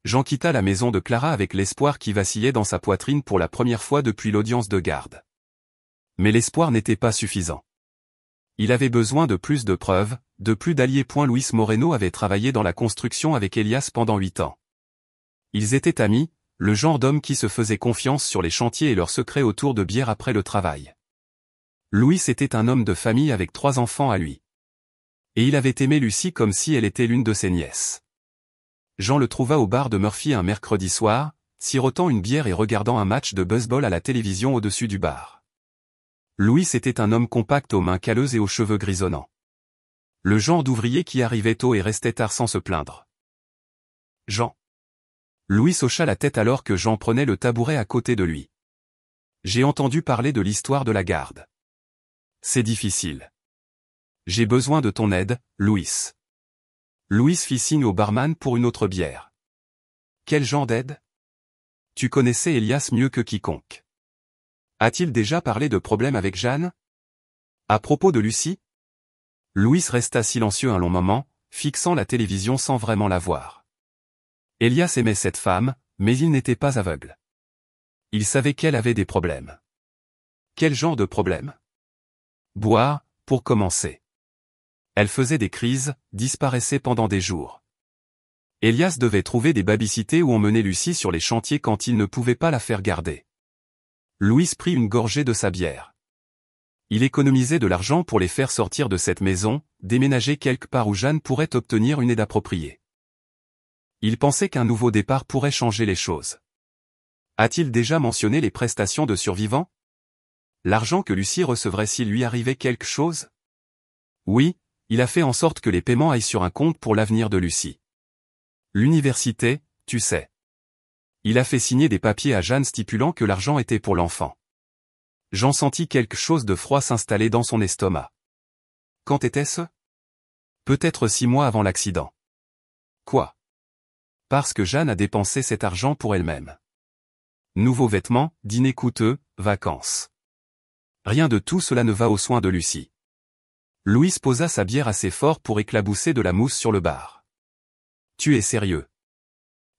Jean quitta la maison de Clara avec l'espoir qui vacillait dans sa poitrine pour la première fois depuis l'audience de garde. Mais l'espoir n'était pas suffisant. Il avait besoin de plus de preuves, de plus d'alliés. Luis Moreno avait travaillé dans la construction avec Elias pendant 8 ans. Ils étaient amis, le genre d'hommes qui se faisaient confiance sur les chantiers et leurs secrets autour de bière après le travail. Luis était un homme de famille avec 3 enfants à lui. Et il avait aimé Lucie comme si elle était l'une de ses nièces. Jean le trouva au bar de Murphy un mercredi soir, sirotant une bière et regardant un match de baseball à la télévision au-dessus du bar. Luis était un homme compact aux mains calleuses et aux cheveux grisonnants. Le genre d'ouvrier qui arrivait tôt et restait tard sans se plaindre. Jean. Luis hocha la tête alors que Jean prenait le tabouret à côté de lui. J'ai entendu parler de l'histoire de la garde. C'est difficile. J'ai besoin de ton aide, Luis. Luis fit signe au barman pour une autre bière. Quel genre d'aide? Tu connaissais Elias mieux que quiconque. A-t-il déjà parlé de problèmes avec Jeanne? À propos de Lucie? Luis resta silencieux un long moment, fixant la télévision sans vraiment la voir. Elias aimait cette femme, mais il n'était pas aveugle. Il savait qu'elle avait des problèmes. Quel genre de problèmes? Boire, pour commencer. Elle faisait des crises, disparaissait pendant des jours. Elias devait trouver des babysitters ou emmener Lucie sur les chantiers quand il ne pouvait pas la faire garder. Luis prit une gorgée de sa bière. Il économisait de l'argent pour les faire sortir de cette maison, déménager quelque part où Jeanne pourrait obtenir une aide appropriée. Il pensait qu'un nouveau départ pourrait changer les choses. A-t-il déjà mentionné les prestations de survivants? L'argent que Lucie recevrait s'il lui arrivait quelque chose? Oui, il a fait en sorte que les paiements aillent sur un compte pour l'avenir de Lucie. L'université, tu sais. Il a fait signer des papiers à Jeanne stipulant que l'argent était pour l'enfant. Jean sentit quelque chose de froid s'installer dans son estomac. Quand était-ce? Peut-être 6 mois avant l'accident. Quoi? Parce que Jeanne a dépensé cet argent pour elle-même. Nouveaux vêtements, dîner coûteux, vacances. Rien de tout cela ne va aux soins de Lucie. Louise posa sa bière assez fort pour éclabousser de la mousse sur le bar. Tu es sérieux?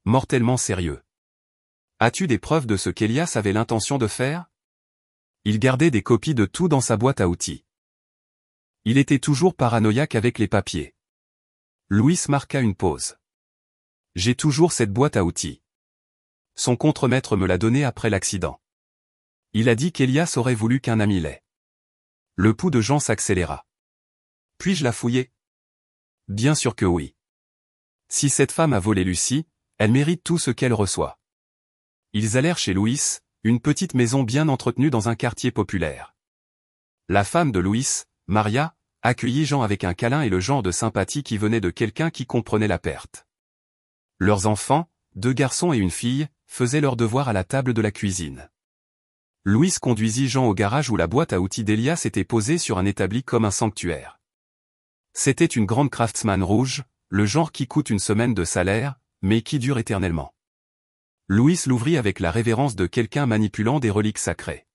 Mortellement sérieux. As-tu des preuves de ce qu'Elias avait l'intention de faire? Il gardait des copies de tout dans sa boîte à outils. Il était toujours paranoïaque avec les papiers. Louise marqua une pause. J'ai toujours cette boîte à outils. Son contremaître me l'a donnée après l'accident. Il a dit qu'Elias aurait voulu qu'un ami l'ait. Le pouls de Jean s'accéléra. Puis-je la fouiller? Bien sûr que oui. Si cette femme a volé Lucie, elle mérite tout ce qu'elle reçoit. Ils allèrent chez Louis, une petite maison bien entretenue dans un quartier populaire. La femme de Louis, Maria, accueillit Jean avec un câlin et le genre de sympathie qui venait de quelqu'un qui comprenait la perte. Leurs enfants, 2 garçons et une fille, faisaient leurs devoirs à la table de la cuisine. Louise conduisit Jean au garage où la boîte à outils d'Elias était posée sur un établi comme un sanctuaire. C'était une grande Craftsman rouge, le genre qui coûte une semaine de salaire, mais qui dure éternellement. Louise l'ouvrit avec la révérence de quelqu'un manipulant des reliques sacrées.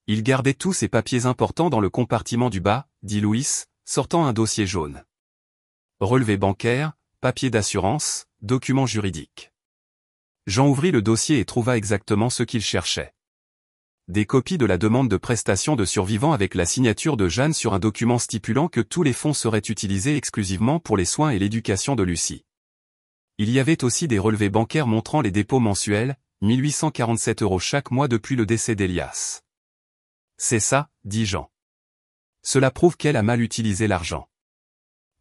Il gardait tous ses papiers importants dans le compartiment du bas, dit Louise, sortant un dossier jaune. Relevé bancaire, papier d'assurance, documents juridiques. Jean ouvrit le dossier et trouva exactement ce qu'il cherchait. Des copies de la demande de prestation de survivants avec la signature de Jeanne sur un document stipulant que tous les fonds seraient utilisés exclusivement pour les soins et l'éducation de Lucie. Il y avait aussi des relevés bancaires montrant les dépôts mensuels, 1847 € chaque mois depuis le décès d'Elias. C'est ça, dit Jean. Cela prouve qu'elle a mal utilisé l'argent.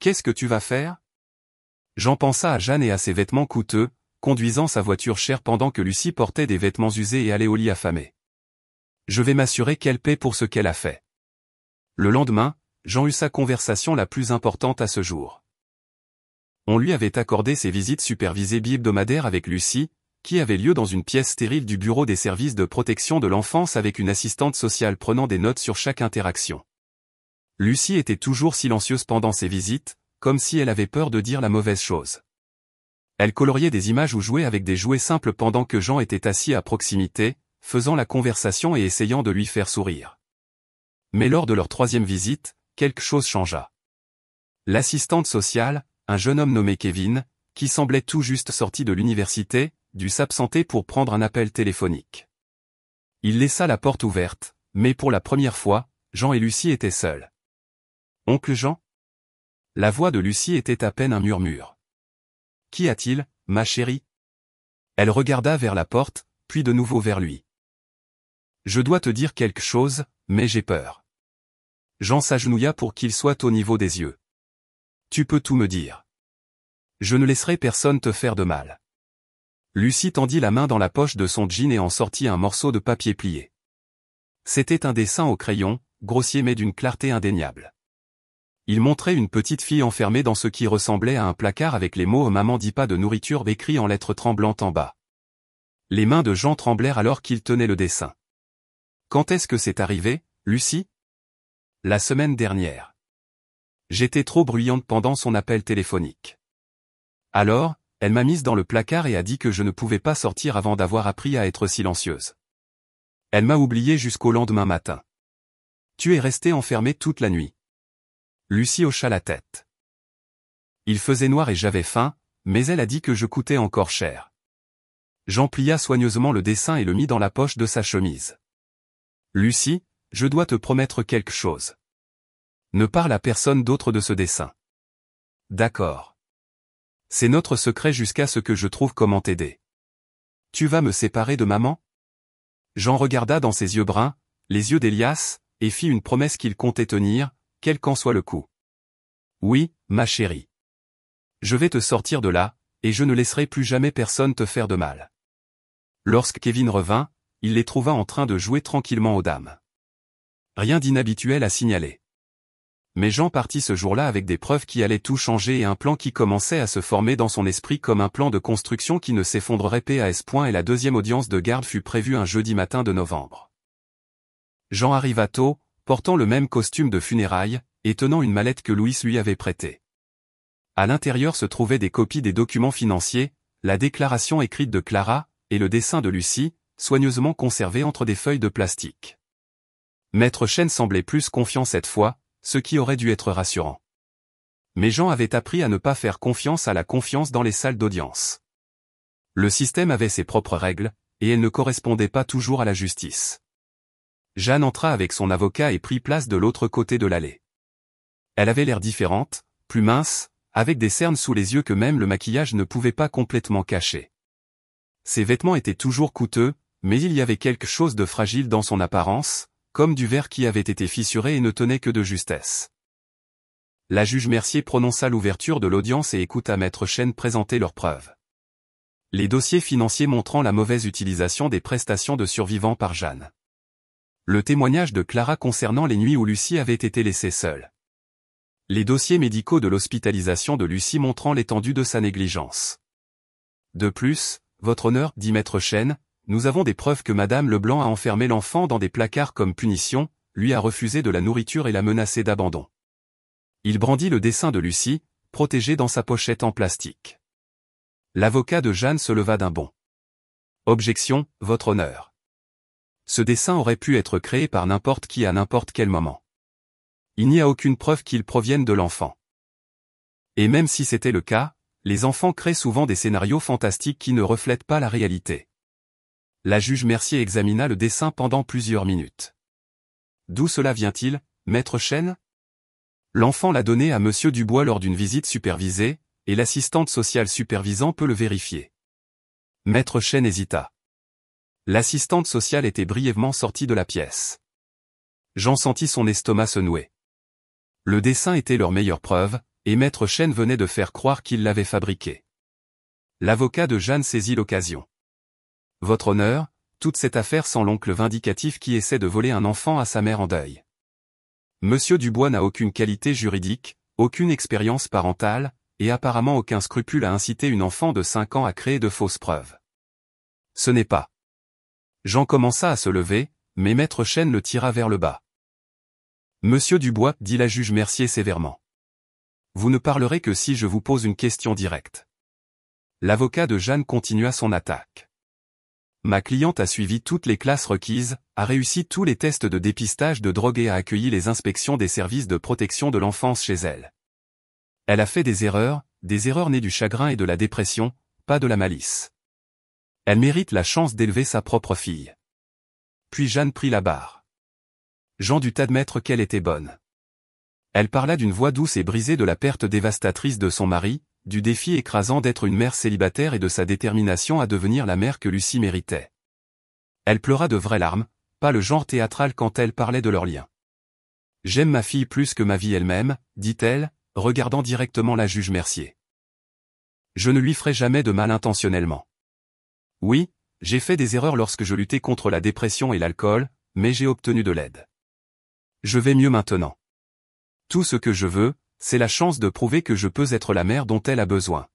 Qu'est-ce que tu vas faire? Jean pensa à Jeanne et à ses vêtements coûteux, conduisant sa voiture chère pendant que Lucie portait des vêtements usés et allait au lit affamé. Je vais m'assurer qu'elle paie pour ce qu'elle a fait. Le lendemain, Jean eut sa conversation la plus importante à ce jour. On lui avait accordé ses visites supervisées bi-hebdomadaires avec Lucie, qui avait lieu dans une pièce stérile du bureau des services de protection de l'enfance avec une assistante sociale prenant des notes sur chaque interaction. Lucie était toujours silencieuse pendant ses visites, comme si elle avait peur de dire la mauvaise chose. Elle coloriait des images ou jouait avec des jouets simples pendant que Jean était assis à proximité, faisant la conversation et essayant de lui faire sourire. Mais lors de leur 3e visite, quelque chose changea. L'assistante sociale, un jeune homme nommé Kevin, qui semblait tout juste sorti de l'université, dut s'absenter pour prendre un appel téléphonique. Il laissa la porte ouverte, mais pour la première fois, Jean et Lucie étaient seuls. « Oncle Jean ?» La voix de Lucie était à peine un murmure. « Qu'y a-t-il, ma chérie ?» Elle regarda vers la porte, puis de nouveau vers lui. « Je dois te dire quelque chose, mais j'ai peur. » Jean s'agenouilla pour qu'il soit au niveau des yeux. « Tu peux tout me dire. Je ne laisserai personne te faire de mal. » Lucie tendit la main dans la poche de son jean et en sortit un morceau de papier plié. C'était un dessin au crayon, grossier mais d'une clarté indéniable. Il montrait une petite fille enfermée dans ce qui ressemblait à un placard avec les mots « Maman dit pas de nourriture » écrits en lettres tremblantes en bas. Les mains de Jean tremblèrent alors qu'il tenait le dessin. « Quand est-ce que c'est arrivé, Lucie ?» « La semaine dernière. J'étais trop bruyante pendant son appel téléphonique. Alors, elle m'a mise dans le placard et a dit que je ne pouvais pas sortir avant d'avoir appris à être silencieuse. Elle m'a oublié jusqu'au lendemain matin. Tu es restée enfermée toute la nuit. » Lucie hocha la tête. Il faisait noir et j'avais faim, mais elle a dit que je coûtais encore cher. Jean plia soigneusement le dessin et le mit dans la poche de sa chemise. Lucie, je dois te promettre quelque chose. Ne parle à personne d'autre de ce dessin. D'accord. C'est notre secret jusqu'à ce que je trouve comment t'aider. Tu vas me séparer de maman? Jean regarda dans ses yeux bruns, les yeux d'Elias, et fit une promesse qu'il comptait tenir, quel qu'en soit le coup. Oui, ma chérie. Je vais te sortir de là, et je ne laisserai plus jamais personne te faire de mal. Lorsque Kevin revint, il les trouva en train de jouer tranquillement aux dames. Rien d'inhabituel à signaler. Mais Jean partit ce jour-là avec des preuves qui allaient tout changer et un plan qui commençait à se former dans son esprit comme un plan de construction qui ne s'effondrerait pas à ce point et la 2e audience de garde fut prévue un jeudi matin de novembre. Jean arriva tôt, portant le même costume de funérailles, et tenant une mallette que Louis lui avait prêtée. À l'intérieur se trouvaient des copies des documents financiers, la déclaration écrite de Clara, et le dessin de Lucie, soigneusement conservé entre des feuilles de plastique. Maître Chêne semblait plus confiant cette fois, ce qui aurait dû être rassurant. Mais Jean avait appris à ne pas faire confiance à la confiance dans les salles d'audience. Le système avait ses propres règles, et elles ne correspondaient pas toujours à la justice. Jeanne entra avec son avocat et prit place de l'autre côté de l'allée. Elle avait l'air différente, plus mince, avec des cernes sous les yeux que même le maquillage ne pouvait pas complètement cacher. Ses vêtements étaient toujours coûteux, mais il y avait quelque chose de fragile dans son apparence, comme du verre qui avait été fissuré et ne tenait que de justesse. La juge Mercier prononça l'ouverture de l'audience et écouta Maître Chêne présenter leurs preuves. Les dossiers financiers montrant la mauvaise utilisation des prestations de survivants par Jeanne. Le témoignage de Clara concernant les nuits où Lucie avait été laissée seule. Les dossiers médicaux de l'hospitalisation de Lucie montrant l'étendue de sa négligence. De plus, Votre Honneur, dit Maître Chêne, nous avons des preuves que Madame Leblanc a enfermé l'enfant dans des placards comme punition, lui a refusé de la nourriture et l'a menacé d'abandon. Il brandit le dessin de Lucie, protégé dans sa pochette en plastique. L'avocat de Jeanne se leva d'un bond. Objection, Votre Honneur. Ce dessin aurait pu être créé par n'importe qui à n'importe quel moment. Il n'y a aucune preuve qu'il provienne de l'enfant. Et même si c'était le cas, les enfants créent souvent des scénarios fantastiques qui ne reflètent pas la réalité. La juge Mercier examina le dessin pendant plusieurs minutes. D'où cela vient-il, Maître Chêne ? L'enfant l'a donné à Monsieur Dubois lors d'une visite supervisée, et l'assistante sociale supervisant peut le vérifier. Maître Chêne hésita. L'assistante sociale était brièvement sortie de la pièce. Jean sentit son estomac se nouer. Le dessin était leur meilleure preuve, et Maître Chêne venait de faire croire qu'il l'avait fabriqué. L'avocat de Jeanne saisit l'occasion. Votre Honneur, toute cette affaire sent l'oncle vindicatif qui essaie de voler un enfant à sa mère en deuil. Monsieur Dubois n'a aucune qualité juridique, aucune expérience parentale, et apparemment aucun scrupule à inciter une enfant de 5 ans à créer de fausses preuves. Ce n'est pas. Jean commença à se lever, mais Maître Chêne le tira vers le bas. Monsieur Dubois, dit la juge Mercier sévèrement. Vous ne parlerez que si je vous pose une question directe. L'avocat de Jeanne continua son attaque. Ma cliente a suivi toutes les classes requises, a réussi tous les tests de dépistage de drogue et a accueilli les inspections des services de protection de l'enfance chez elle. Elle a fait des erreurs nées du chagrin et de la dépression, pas de la malice. Elle mérite la chance d'élever sa propre fille. Puis Jeanne prit la barre. Jean dut admettre qu'elle était bonne. Elle parla d'une voix douce et brisée de la perte dévastatrice de son mari, du défi écrasant d'être une mère célibataire et de sa détermination à devenir la mère que Lucie méritait. Elle pleura de vraies larmes, pas le genre théâtral quand elle parlait de leur lien. « J'aime ma fille plus que ma vie elle-même, dit-elle, regardant directement la juge Mercier. Je ne lui ferai jamais de mal intentionnellement. Oui, j'ai fait des erreurs lorsque je luttais contre la dépression et l'alcool, mais j'ai obtenu de l'aide. Je vais mieux maintenant. Tout ce que je veux, c'est la chance de prouver que je peux être la mère dont elle a besoin. »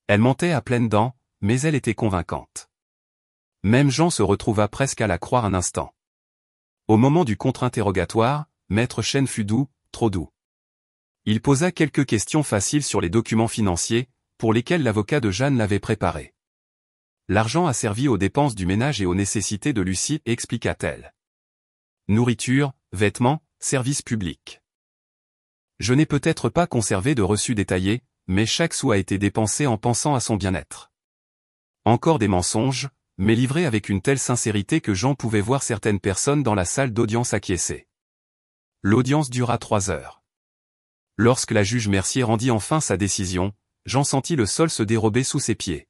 Elle mentait à pleines dents, mais elle était convaincante. Même Jean se retrouva presque à la croire un instant. Au moment du contre-interrogatoire, Maître Chêne fut doux, trop doux. Il posa quelques questions faciles sur les documents financiers, pour lesquels l'avocat de Jeanne l'avait préparé. L'argent a servi aux dépenses du ménage et aux nécessités de Lucie, expliqua-t-elle. Nourriture, vêtements, services publics. Je n'ai peut-être pas conservé de reçus détaillés, mais chaque sou a été dépensé en pensant à son bien-être. Encore des mensonges, mais livrés avec une telle sincérité que Jean pouvait voir certaines personnes dans la salle d'audience acquiescer. L'audience dura 3 heures. Lorsque la juge Mercier rendit enfin sa décision, Jean sentit le sol se dérober sous ses pieds.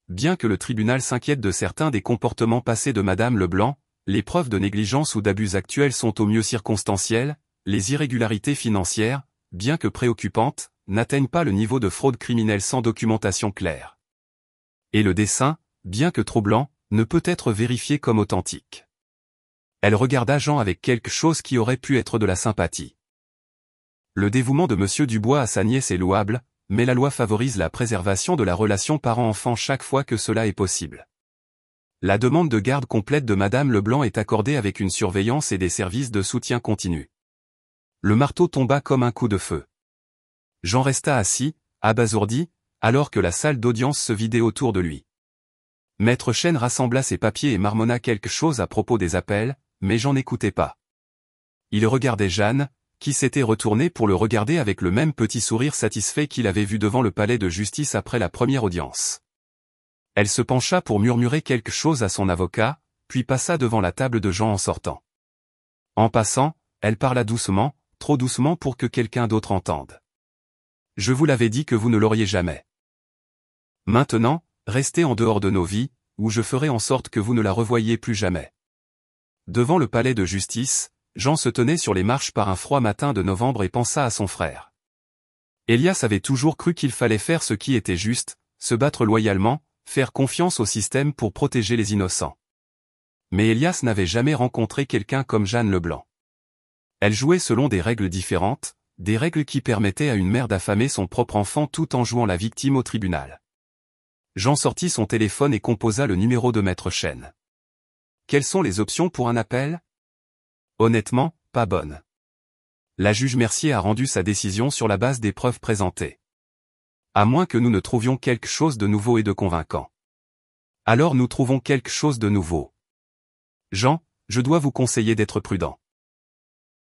Bien que le tribunal s'inquiète de certains des comportements passés de Madame Leblanc, les preuves de négligence ou d'abus actuels sont au mieux circonstancielles, les irrégularités financières, bien que préoccupantes, n'atteignent pas le niveau de fraude criminelle sans documentation claire. Et le dessin, bien que troublant, ne peut être vérifié comme authentique. Elle regarda Jean avec quelque chose qui aurait pu être de la sympathie. Le dévouement de Monsieur Dubois à sa nièce est louable, mais la loi favorise la préservation de la relation parent-enfant chaque fois que cela est possible. La demande de garde complète de Madame Leblanc est accordée avec une surveillance et des services de soutien continu. Le marteau tomba comme un coup de feu. Jean resta assis, abasourdi, alors que la salle d'audience se vidait autour de lui. Maître Chêne rassembla ses papiers et marmonna quelque chose à propos des appels, mais Jean n'écoutait pas. Il regardait Jeanne, qui s'était retournée pour le regarder avec le même petit sourire satisfait qu'il avait vu devant le palais de justice après la première audience. Elle se pencha pour murmurer quelque chose à son avocat, puis passa devant la table de Jean en sortant. En passant, elle parla doucement, trop doucement pour que quelqu'un d'autre entende. « Je vous l'avais dit que vous ne l'auriez jamais. Maintenant, restez en dehors de nos vies, ou je ferai en sorte que vous ne la revoyiez plus jamais. » Devant le palais de justice, Jean se tenait sur les marches par un froid matin de novembre et pensa à son frère. Elias avait toujours cru qu'il fallait faire ce qui était juste, se battre loyalement, faire confiance au système pour protéger les innocents. Mais Elias n'avait jamais rencontré quelqu'un comme Jeanne Leblanc. Elle jouait selon des règles différentes, des règles qui permettaient à une mère d'affamer son propre enfant tout en jouant la victime au tribunal. Jean sortit son téléphone et composa le numéro de Maître Chêne. Quelles sont les options pour un appel? Honnêtement, pas bonne. La juge Mercier a rendu sa décision sur la base des preuves présentées. À moins que nous ne trouvions quelque chose de nouveau et de convaincant. Alors nous trouvons quelque chose de nouveau. Jean, je dois vous conseiller d'être prudent.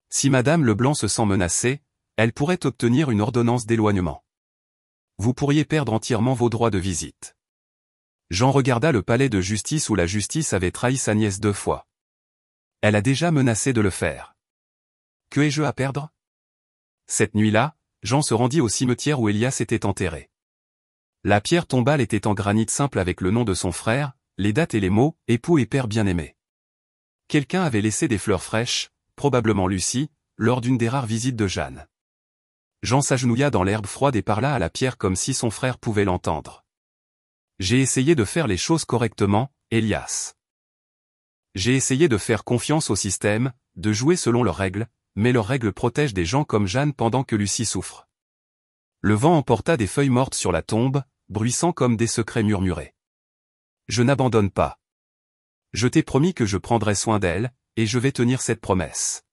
Si Madame Leblanc se sent menacée, elle pourrait obtenir une ordonnance d'éloignement. Vous pourriez perdre entièrement vos droits de visite. Jean regarda le palais de justice où la justice avait trahi sa nièce 2 fois. Elle a déjà menacé de le faire. Que ai-je à perdre? Cette nuit-là, Jean se rendit au cimetière où Elias était enterré. La pierre tombale était en granit simple avec le nom de son frère, les dates et les mots « époux et père bien-aimé ». Quelqu'un avait laissé des fleurs fraîches, probablement Lucie, lors d'une des rares visites de Jeanne. Jean s'agenouilla dans l'herbe froide et parla à la pierre comme si son frère pouvait l'entendre. « J'ai essayé de faire les choses correctement, Elias. J'ai essayé de faire confiance au système, de jouer selon leurs règles, mais leurs règles protègent des gens comme Jeanne pendant que Lucie souffre. » Le vent emporta des feuilles mortes sur la tombe, bruissant comme des secrets murmurés. « Je n'abandonne pas. Je t'ai promis que je prendrais soin d'elle, et je vais tenir cette promesse.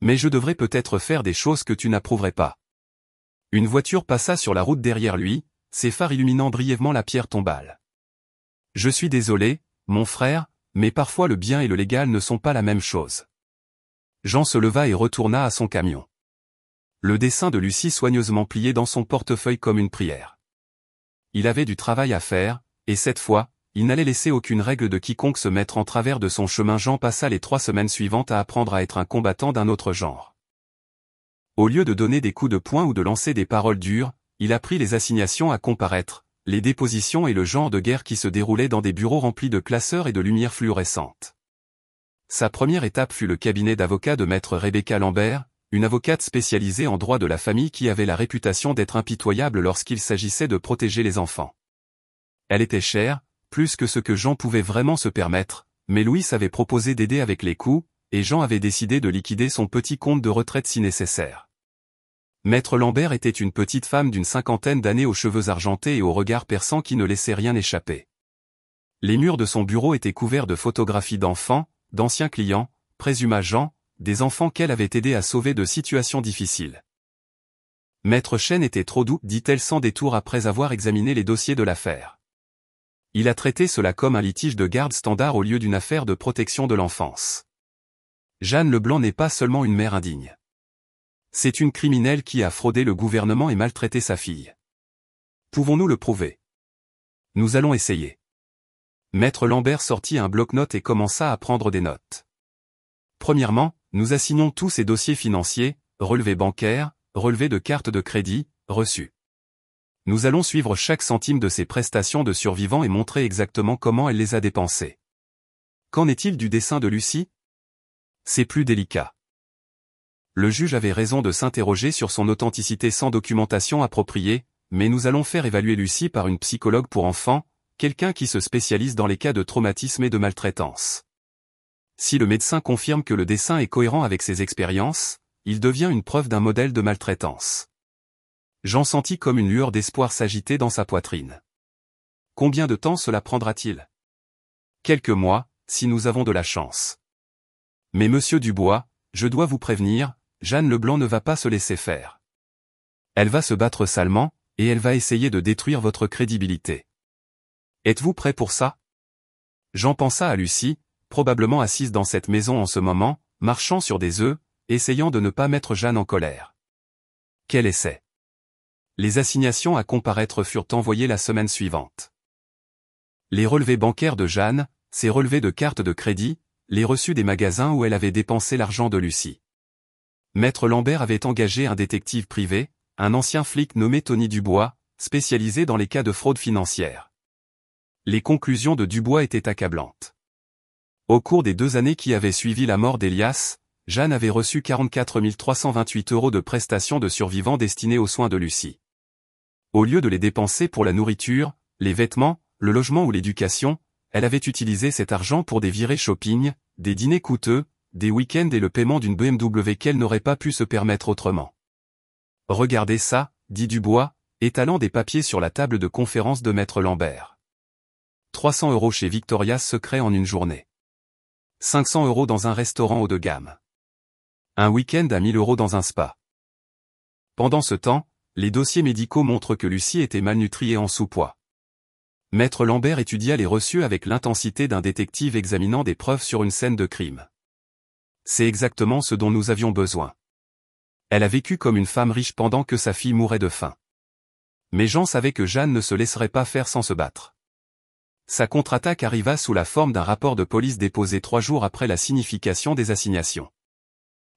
Mais je devrais peut-être faire des choses que tu n'approuverais pas. » Une voiture passa sur la route derrière lui, ses phares illuminant brièvement la pierre tombale. « Je suis désolé, mon frère, mais parfois le bien et le légal ne sont pas la même chose. » Jean se leva et retourna à son camion. Le dessin de Lucie soigneusement plié dans son portefeuille comme une prière. Il avait du travail à faire, et cette fois, il n'allait laisser aucune règle de quiconque se mettre en travers de son chemin. Jean passa les 3 semaines suivantes à apprendre à être un combattant d'un autre genre. Au lieu de donner des coups de poing ou de lancer des paroles dures, il apprit les assignations à comparaître, les dépositions et le genre de guerre qui se déroulait dans des bureaux remplis de classeurs et de lumières fluorescentes. Sa première étape fut le cabinet d'avocat de maître Rebecca Lambert, une avocate spécialisée en droit de la famille qui avait la réputation d'être impitoyable lorsqu'il s'agissait de protéger les enfants. Elle était chère, plus que ce que Jean pouvait vraiment se permettre, mais Louis avait proposé d'aider avec les coûts, et Jean avait décidé de liquider son petit compte de retraite si nécessaire. Maître Lambert était une petite femme d'une 50aine d'années aux cheveux argentés et au regard perçant qui ne laissait rien échapper. Les murs de son bureau étaient couverts de photographies d'enfants, d'anciens clients, présuma Jean, des enfants qu'elle avait aidé à sauver de situations difficiles. Maître Chêne était trop doux, dit-elle sans détour après avoir examiné les dossiers de l'affaire. Il a traité cela comme un litige de garde standard au lieu d'une affaire de protection de l'enfance. Jeanne Leblanc n'est pas seulement une mère indigne. C'est une criminelle qui a fraudé le gouvernement et maltraité sa fille. Pouvons-nous le prouver? Nous allons essayer. Maître Lambert sortit un bloc-notes et commença à prendre des notes. Premièrement, nous assignons tous ces dossiers financiers, relevés bancaires, relevés de cartes de crédit, reçus. Nous allons suivre chaque centime de ses prestations de survivant et montrer exactement comment elle les a dépensées. Qu'en est-il du dessin de Lucie? C'est plus délicat. Le juge avait raison de s'interroger sur son authenticité sans documentation appropriée, mais nous allons faire évaluer Lucie par une psychologue pour enfants, quelqu'un qui se spécialise dans les cas de traumatisme et de maltraitance. Si le médecin confirme que le dessin est cohérent avec ses expériences, il devient une preuve d'un modèle de maltraitance. Jean sentit comme une lueur d'espoir s'agiter dans sa poitrine. Combien de temps cela prendra-t-il? Quelques mois, si nous avons de la chance. Mais monsieur Dubois, je dois vous prévenir, Jeanne Leblanc ne va pas se laisser faire. Elle va se battre salement, et elle va essayer de détruire votre crédibilité. Êtes-vous prêt pour ça? Jean pensa à Lucie, probablement assise dans cette maison en ce moment, marchant sur des œufs, essayant de ne pas mettre Jeanne en colère. Quel essai! Les assignations à comparaître furent envoyées la semaine suivante. Les relevés bancaires de Jeanne, ses relevés de cartes de crédit, les reçus des magasins où elle avait dépensé l'argent de Lucie. Maître Lambert avait engagé un détective privé, un ancien flic nommé Tony Dubois, spécialisé dans les cas de fraude financière. Les conclusions de Dubois étaient accablantes. Au cours des 2 années qui avaient suivi la mort d'Elias, Jeanne avait reçu 44 328 € de prestations de survivants destinées aux soins de Lucie. Au lieu de les dépenser pour la nourriture, les vêtements, le logement ou l'éducation, elle avait utilisé cet argent pour des virées shopping, des dîners coûteux, des week-ends et le paiement d'une BMW qu'elle n'aurait pas pu se permettre autrement. « Regardez ça », dit Dubois, étalant des papiers sur la table de conférence de Maître Lambert. 300 € chez Victoria's Secret en une journée. 500 € dans un restaurant haut de gamme. Un week-end à 1000 € dans un spa. Pendant ce temps, les dossiers médicaux montrent que Lucie était malnutrie et en sous-poids. Maître Lambert étudia les reçus avec l'intensité d'un détective examinant des preuves sur une scène de crime. C'est exactement ce dont nous avions besoin. Elle a vécu comme une femme riche pendant que sa fille mourait de faim. Mais Jean savait que Jeanne ne se laisserait pas faire sans se battre. Sa contre-attaque arriva sous la forme d'un rapport de police déposé 3 jours après la signification des assignations.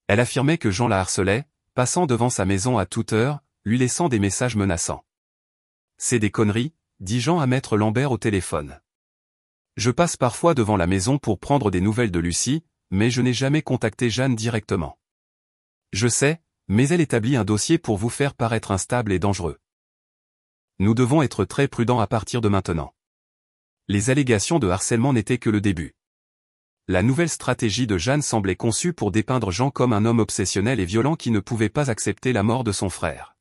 Elle affirmait que Jean la harcelait, passant devant sa maison à toute heure, lui laissant des messages menaçants. « C'est des conneries », dit Jean à Maître Lambert au téléphone. « Je passe parfois devant la maison pour prendre des nouvelles de Lucie, mais je n'ai jamais contacté Jeanne directement. Je sais, mais elle établit un dossier pour vous faire paraître instable et dangereux. Nous devons être très prudents à partir de maintenant. » Les allégations de harcèlement n'étaient que le début. La nouvelle stratégie de Jeanne semblait conçue pour dépeindre Jean comme un homme obsessionnel et violent qui ne pouvait pas accepter la mort de son frère.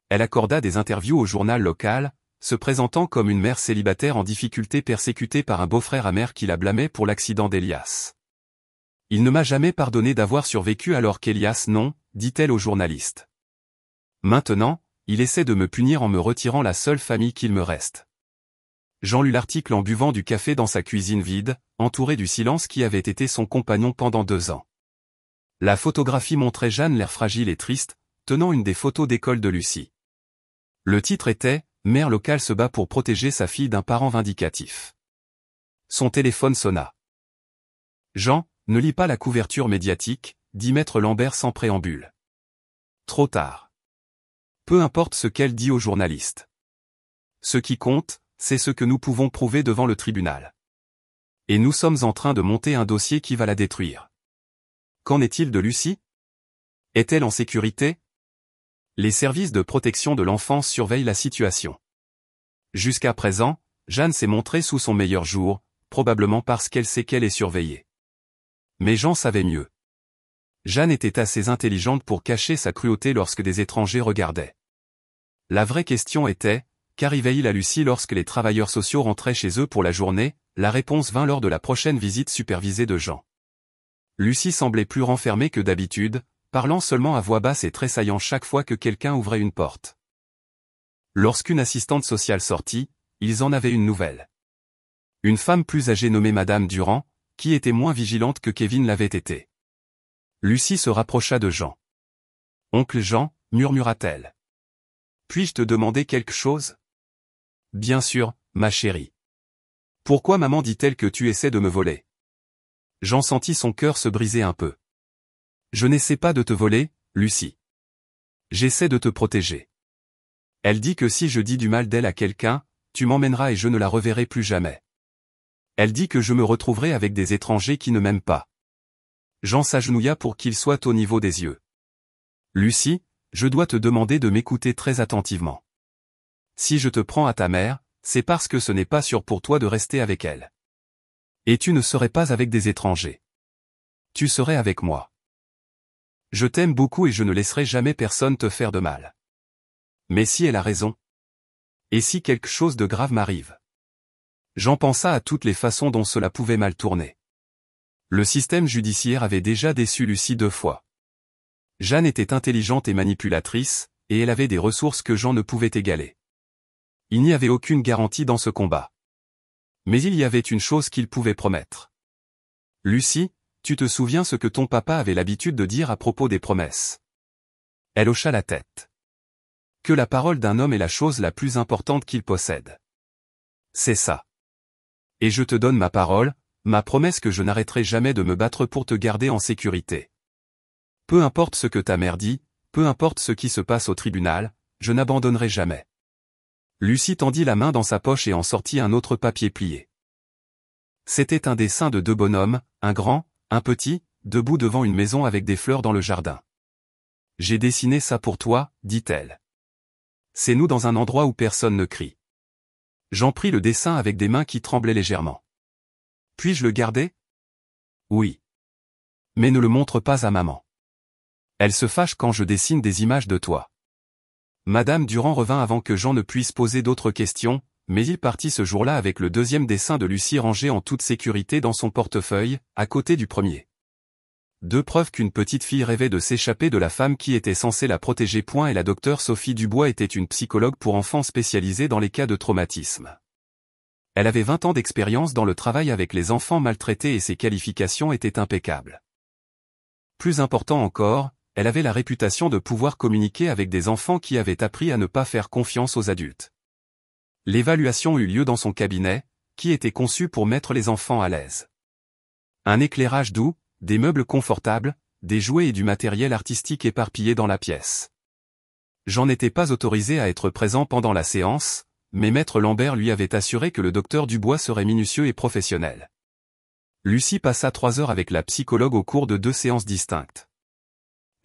Elle accorda des interviews au journal local, se présentant comme une mère célibataire en difficulté persécutée par un beau-frère amer qui la blâmait pour l'accident d'Elias. « Il ne m'a jamais pardonné d'avoir survécu alors qu'Elias non », dit-elle au journaliste. « Maintenant, il essaie de me punir en me retirant la seule famille qu'il me reste. » Jean lut l'article en buvant du café dans sa cuisine vide, entouré du silence qui avait été son compagnon pendant 2 ans. La photographie montrait Jeanne l'air fragile et triste, tenant une des photos d'école de Lucie. Le titre était « Mère locale se bat pour protéger sa fille d'un parent vindicatif ». Son téléphone sonna. « Jean, ne lis pas la couverture médiatique », dit Maître Lambert sans préambule. Trop tard. Peu importe ce qu'elle dit aux journalistes. Ce qui compte, c'est ce que nous pouvons prouver devant le tribunal. Et nous sommes en train de monter un dossier qui va la détruire. Qu'en est-il de Lucie? Est-elle en sécurité? Les services de protection de l'enfance surveillent la situation. Jusqu'à présent, Jeanne s'est montrée sous son meilleur jour, probablement parce qu'elle sait qu'elle est surveillée. Mais Jean savait mieux. Jeanne était assez intelligente pour cacher sa cruauté lorsque des étrangers regardaient. La vraie question était, qu'arrivait-il à Lucie lorsque les travailleurs sociaux rentraient chez eux pour la journée? La réponse vint lors de la prochaine visite supervisée de Jean. Lucie semblait plus renfermée que d'habitude, parlant seulement à voix basse et tressaillant chaque fois que quelqu'un ouvrait une porte. Lorsqu'une assistante sociale sortit, ils en avaient une nouvelle. Une femme plus âgée nommée Madame Durand, qui était moins vigilante que Kevin l'avait été. Lucie se rapprocha de Jean. « Oncle Jean », murmura-t-elle. « Puis-je te demander quelque chose ? » « Bien sûr, ma chérie. »« Pourquoi maman dit-elle que tu essaies de me voler ?» Jean sentit son cœur se briser un peu. « Je n'essaie pas de te voler, Lucie. J'essaie de te protéger. Elle dit que si je dis du mal d'elle à quelqu'un, tu m'emmèneras et je ne la reverrai plus jamais. Elle dit que je me retrouverai avec des étrangers qui ne m'aiment pas. » Jean s'agenouilla pour qu'il soit au niveau des yeux. « Lucie, je dois te demander de m'écouter très attentivement. Si je te prends à ta mère, c'est parce que ce n'est pas sûr pour toi de rester avec elle. Et tu ne serais pas avec des étrangers. Tu serais avec moi. Je t'aime beaucoup et je ne laisserai jamais personne te faire de mal. Mais si elle a raison? Et si quelque chose de grave m'arrive? » Jean pensa à toutes les façons dont cela pouvait mal tourner. Le système judiciaire avait déjà déçu Lucie 2 fois. Jeanne était intelligente et manipulatrice, et elle avait des ressources que Jean ne pouvait égaler. Il n'y avait aucune garantie dans ce combat. Mais il y avait une chose qu'il pouvait promettre. Lucie, tu te souviens ce que ton papa avait l'habitude de dire à propos des promesses? Elle hocha la tête. Que la parole d'un homme est la chose la plus importante qu'il possède. C'est ça. Et je te donne ma parole, ma promesse que je n'arrêterai jamais de me battre pour te garder en sécurité. Peu importe ce que ta mère dit, peu importe ce qui se passe au tribunal, je n'abandonnerai jamais. Lucie tendit la main dans sa poche et en sortit un autre papier plié. C'était un dessin de deux bonhommes, un grand, un petit, debout devant une maison avec des fleurs dans le jardin. J'ai dessiné ça pour toi, dit-elle. C'est nous dans un endroit où personne ne crie. J'en pris le dessin avec des mains qui tremblaient légèrement. Puis-je le garder? Oui. Mais ne le montre pas à maman. Elle se fâche quand je dessine des images de toi. Madame Durand revint avant que Jean ne puisse poser d'autres questions, mais il partit ce jour-là avec le deuxième dessin de Lucie rangé en toute sécurité dans son portefeuille, à côté du premier. Deux preuves qu'une petite fille rêvait de s'échapper de la femme qui était censée la protéger. Et la docteure Sophie Dubois était une psychologue pour enfants spécialisée dans les cas de traumatisme. Elle avait 20 ans d'expérience dans le travail avec les enfants maltraités et ses qualifications étaient impeccables. Plus important encore, elle avait la réputation de pouvoir communiquer avec des enfants qui avaient appris à ne pas faire confiance aux adultes. L'évaluation eut lieu dans son cabinet, qui était conçu pour mettre les enfants à l'aise. Un éclairage doux, des meubles confortables, des jouets et du matériel artistique éparpillés dans la pièce. Jean n'était pas autorisé à être présent pendant la séance, mais Maître Lambert lui avait assuré que le docteur Dubois serait minutieux et professionnel. Lucie passa 3 heures avec la psychologue au cours de 2 séances distinctes.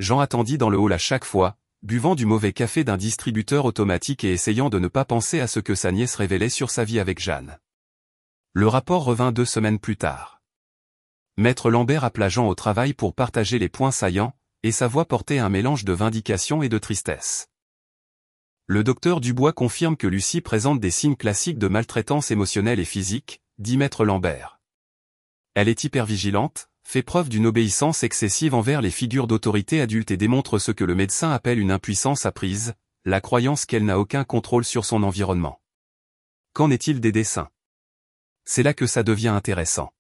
Jean attendit dans le hall à chaque fois, buvant du mauvais café d'un distributeur automatique et essayant de ne pas penser à ce que sa nièce révélait sur sa vie avec Jeanne. Le rapport revint 2 semaines plus tard. Maître Lambert appela Jean au travail pour partager les points saillants, et sa voix portait un mélange de vindication et de tristesse. Le docteur Dubois confirme que Lucie présente des signes classiques de maltraitance émotionnelle et physique, dit Maître Lambert. Elle est hypervigilante, fait preuve d'une obéissance excessive envers les figures d'autorité adultes et démontre ce que le médecin appelle une impuissance apprise, la croyance qu'elle n'a aucun contrôle sur son environnement. Qu'en est-il des dessins? C'est là que ça devient intéressant.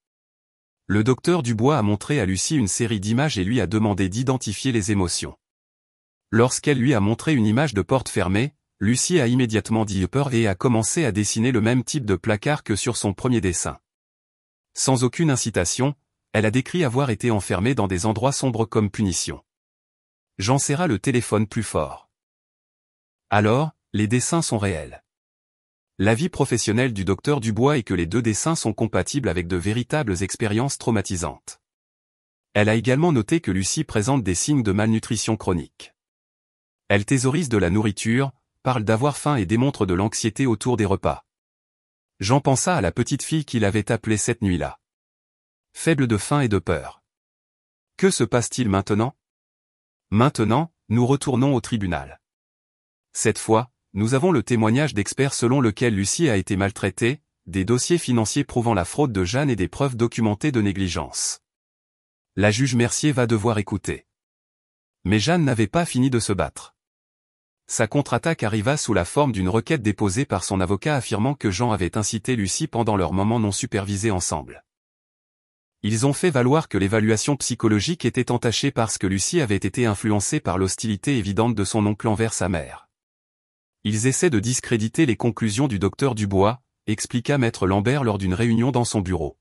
Le docteur Dubois a montré à Lucie une série d'images et lui a demandé d'identifier les émotions. Lorsqu'elle lui a montré une image de porte fermée, Lucie a immédiatement dit peur et a commencé à dessiner le même type de placard que sur son premier dessin. Sans aucune incitation, elle a décrit avoir été enfermée dans des endroits sombres comme punition. Jean serra le téléphone plus fort. Alors, les dessins sont réels. L'avis professionnel du docteur Dubois est que les 2 dessins sont compatibles avec de véritables expériences traumatisantes. Elle a également noté que Lucie présente des signes de malnutrition chronique. Elle thésaurise de la nourriture, parle d'avoir faim et démontre de l'anxiété autour des repas. Jean pensa à la petite fille qu'il avait appelée cette nuit-là. Faible de faim et de peur. Que se passe-t-il maintenant? Maintenant, nous retournons au tribunal. Cette fois, nous avons le témoignage d'experts selon lequel Lucie a été maltraitée, des dossiers financiers prouvant la fraude de Jeanne et des preuves documentées de négligence. La juge Mercier va devoir écouter. Mais Jeanne n'avait pas fini de se battre. Sa contre-attaque arriva sous la forme d'une requête déposée par son avocat affirmant que Jean avait incité Lucie pendant leur moment non supervisé ensemble. Ils ont fait valoir que l'évaluation psychologique était entachée parce que Lucie avait été influencée par l'hostilité évidente de son oncle envers sa mère. Ils essaient de discréditer les conclusions du docteur Dubois, expliqua Maître Lambert lors d'une réunion dans son bureau.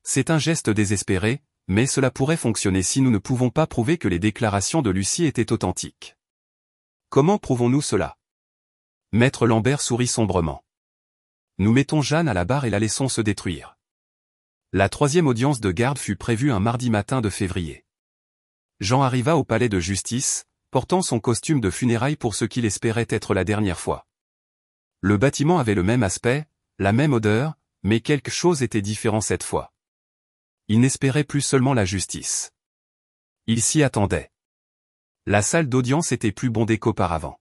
C'est un geste désespéré, mais cela pourrait fonctionner si nous ne pouvons pas prouver que les déclarations de Lucie étaient authentiques. Comment prouvons-nous cela? Maître Lambert sourit sombrement. Nous mettons Jeanne à la barre et la laissons se détruire. La 3e audience de garde fut prévue un mardi matin de février. Jean arriva au palais de justice, portant son costume de funérailles pour ce qu'il espérait être la dernière fois. Le bâtiment avait le même aspect, la même odeur, mais quelque chose était différent cette fois. Il n'espérait plus seulement la justice. Il s'y attendait. La salle d'audience était plus bondée qu'auparavant.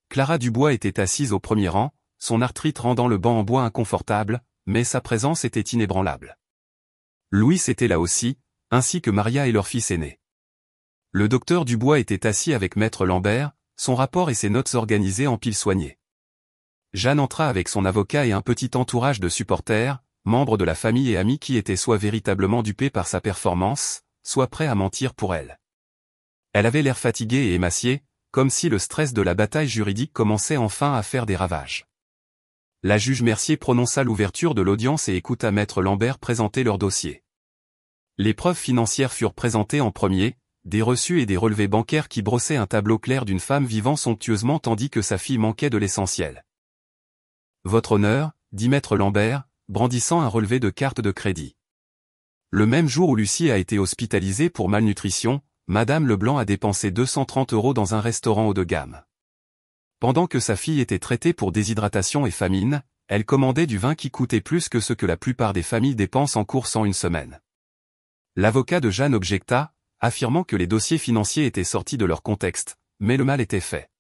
Clara Dubois était assise au premier rang, son arthrite rendant le banc en bois inconfortable, mais sa présence était inébranlable. Louis était là aussi, ainsi que Maria et leur fils aîné. Le docteur Dubois était assis avec Maître Lambert, son rapport et ses notes organisées en piles soignées. Jeanne entra avec son avocat et un petit entourage de supporters, membres de la famille et amis qui étaient soit véritablement dupés par sa performance, soit prêts à mentir pour elle. Elle avait l'air fatiguée et émaciée, comme si le stress de la bataille juridique commençait enfin à faire des ravages. La juge Mercier prononça l'ouverture de l'audience et écouta Maître Lambert présenter leur dossier. Les preuves financières furent présentées en premier, des reçus et des relevés bancaires qui brossaient un tableau clair d'une femme vivant somptueusement tandis que sa fille manquait de l'essentiel. « Votre honneur, dit Maître Lambert, brandissant un relevé de carte de crédit. Le même jour où Lucie a été hospitalisée pour malnutrition, Madame Leblanc a dépensé 230 € dans un restaurant haut de gamme. Pendant que sa fille était traitée pour déshydratation et famine, elle commandait du vin qui coûtait plus que ce que la plupart des familles dépensent en course en une semaine. » L'avocat de Jeanne objecta, affirmant que les dossiers financiers étaient sortis de leur contexte, mais le mal était fait.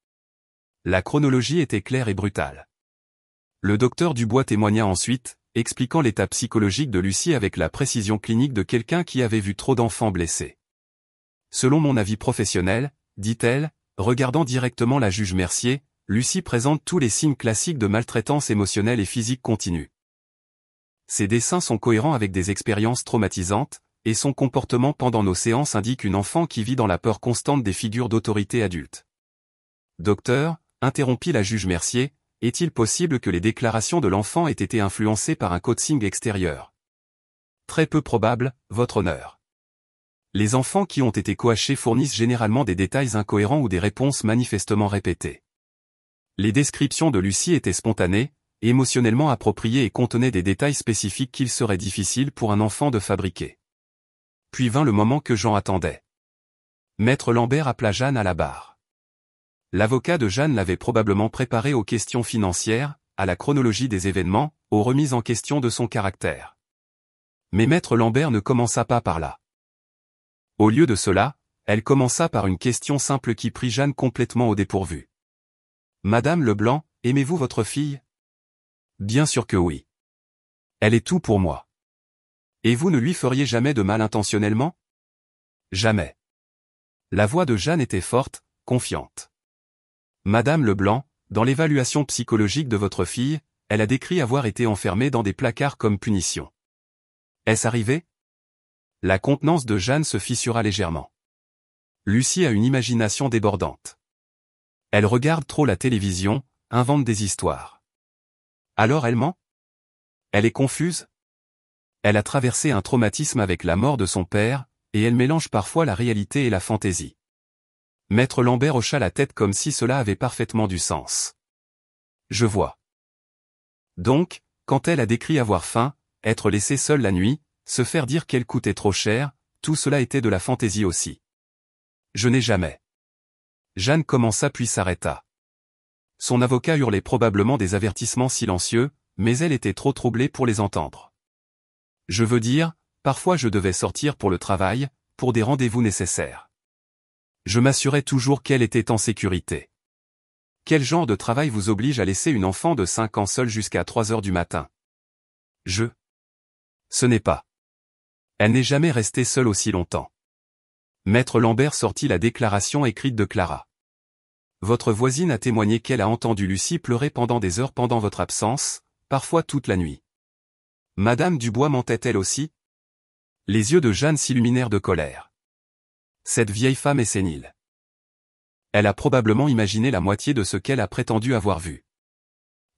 La chronologie était claire et brutale. Le docteur Dubois témoigna ensuite, expliquant l'état psychologique de Lucie avec la précision clinique de quelqu'un qui avait vu trop d'enfants blessés. Selon mon avis professionnel, dit-elle, regardant directement la juge Mercier, Lucie présente tous les signes classiques de maltraitance émotionnelle et physique continue. Ses dessins sont cohérents avec des expériences traumatisantes, et son comportement pendant nos séances indique une enfant qui vit dans la peur constante des figures d'autorité adultes. Docteur, interrompit la juge Mercier, est-il possible que les déclarations de l'enfant aient été influencées par un coaching extérieur? Très peu probable, votre honneur. Les enfants qui ont été coachés fournissent généralement des détails incohérents ou des réponses manifestement répétées. Les descriptions de Lucie étaient spontanées, émotionnellement appropriées et contenaient des détails spécifiques qu'il serait difficile pour un enfant de fabriquer. Puis vint le moment que Jean attendait. Maître Lambert appela Jeanne à la barre. L'avocat de Jeanne l'avait probablement préparée aux questions financières, à la chronologie des événements, aux remises en question de son caractère. Mais Maître Lambert ne commença pas par là. Au lieu de cela, elle commença par une question simple qui prit Jeanne complètement au dépourvu. « Madame Leblanc, aimez-vous votre fille ?»« Bien sûr que oui. Elle est tout pour moi. » « Et vous ne lui feriez jamais de mal intentionnellement ?»« Jamais. » La voix de Jeanne était forte, confiante. « Madame Leblanc, dans l'évaluation psychologique de votre fille, elle a décrit avoir été enfermée dans des placards comme punition. Est-ce arrivé ?» La contenance de Jeanne se fissura légèrement. Lucie a une imagination débordante. Elle regarde trop la télévision, invente des histoires. Alors elle ment? Elle est confuse? Elle a traversé un traumatisme avec la mort de son père, et elle mélange parfois la réalité et la fantaisie. Maître Lambert hocha la tête comme si cela avait parfaitement du sens. Je vois. Donc, quand elle a décrit avoir faim, être laissée seule la nuit, se faire dire qu'elle coûtait trop cher, tout cela était de la fantaisie aussi. Je n'ai jamais. Jeanne commença puis s'arrêta. Son avocat hurlait probablement des avertissements silencieux, mais elle était trop troublée pour les entendre. Je veux dire, parfois je devais sortir pour le travail, pour des rendez-vous nécessaires. Je m'assurais toujours qu'elle était en sécurité. Quel genre de travail vous oblige à laisser une enfant de 5 ans seule jusqu'à 3 heures du matin? Ce n'est pas. Elle n'est jamais restée seule aussi longtemps. Maître Lambert sortit la déclaration écrite de Clara. Votre voisine a témoigné qu'elle a entendu Lucie pleurer pendant des heures pendant votre absence, parfois toute la nuit. Madame Dubois mentait-elle aussi? Les yeux de Jeanne s'illuminèrent de colère. Cette vieille femme est sénile. Elle a probablement imaginé la moitié de ce qu'elle a prétendu avoir vu.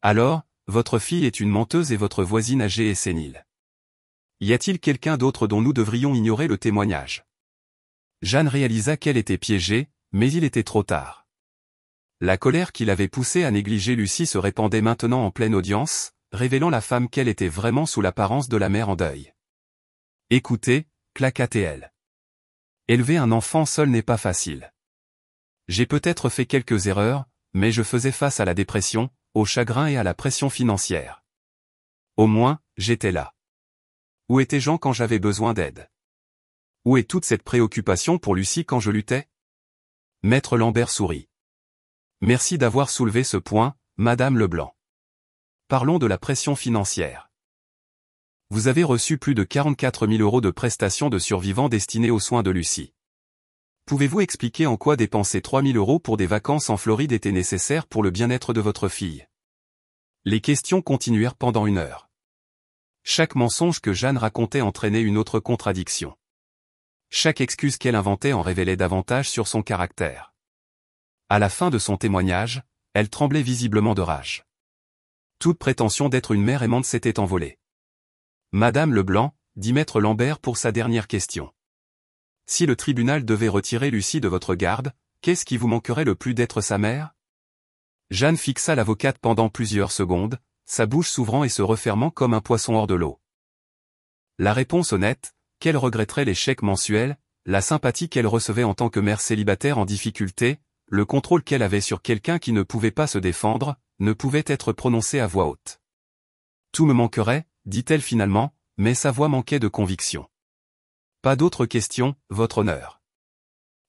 Alors, votre fille est une menteuse et votre voisine âgée est sénile. Y a-t-il quelqu'un d'autre dont nous devrions ignorer le témoignage? Jeanne réalisa qu'elle était piégée, mais il était trop tard. La colère qui l'avait poussée à négliger Lucie se répandait maintenant en pleine audience, révélant la femme qu'elle était vraiment sous l'apparence de la mère en deuil. Écoutez, claqua-t-elle. Élever un enfant seul n'est pas facile. J'ai peut-être fait quelques erreurs, mais je faisais face à la dépression, au chagrin et à la pression financière. Au moins, j'étais là. Où était Jean quand j'avais besoin d'aide? Où est toute cette préoccupation pour Lucie quand je luttais? Maître Lambert sourit. Merci d'avoir soulevé ce point, Madame Leblanc. Parlons de la pression financière. Vous avez reçu plus de 44 000 € de prestations de survivants destinées aux soins de Lucie. Pouvez-vous expliquer en quoi dépenser 3 000 € pour des vacances en Floride était nécessaire pour le bien-être de votre fille? Les questions continuèrent pendant 1 heure. Chaque mensonge que Jeanne racontait entraînait une autre contradiction. Chaque excuse qu'elle inventait en révélait davantage sur son caractère. À la fin de son témoignage, elle tremblait visiblement de rage. Toute prétention d'être une mère aimante s'était envolée. Madame Leblanc, dit maître Lambert pour sa dernière question. Si le tribunal devait retirer Lucie de votre garde, qu'est-ce qui vous manquerait le plus d'être sa mère? Jeanne fixa l'avocate pendant plusieurs secondes, sa bouche s'ouvrant et se refermant comme un poisson hors de l'eau. La réponse honnête, qu'elle regretterait les chèques mensuels, la sympathie qu'elle recevait en tant que mère célibataire en difficulté, le contrôle qu'elle avait sur quelqu'un qui ne pouvait pas se défendre, ne pouvait être prononcée à voix haute. Tout me manquerait, dit-elle finalement, mais sa voix manquait de conviction. Pas d'autres questions, votre honneur.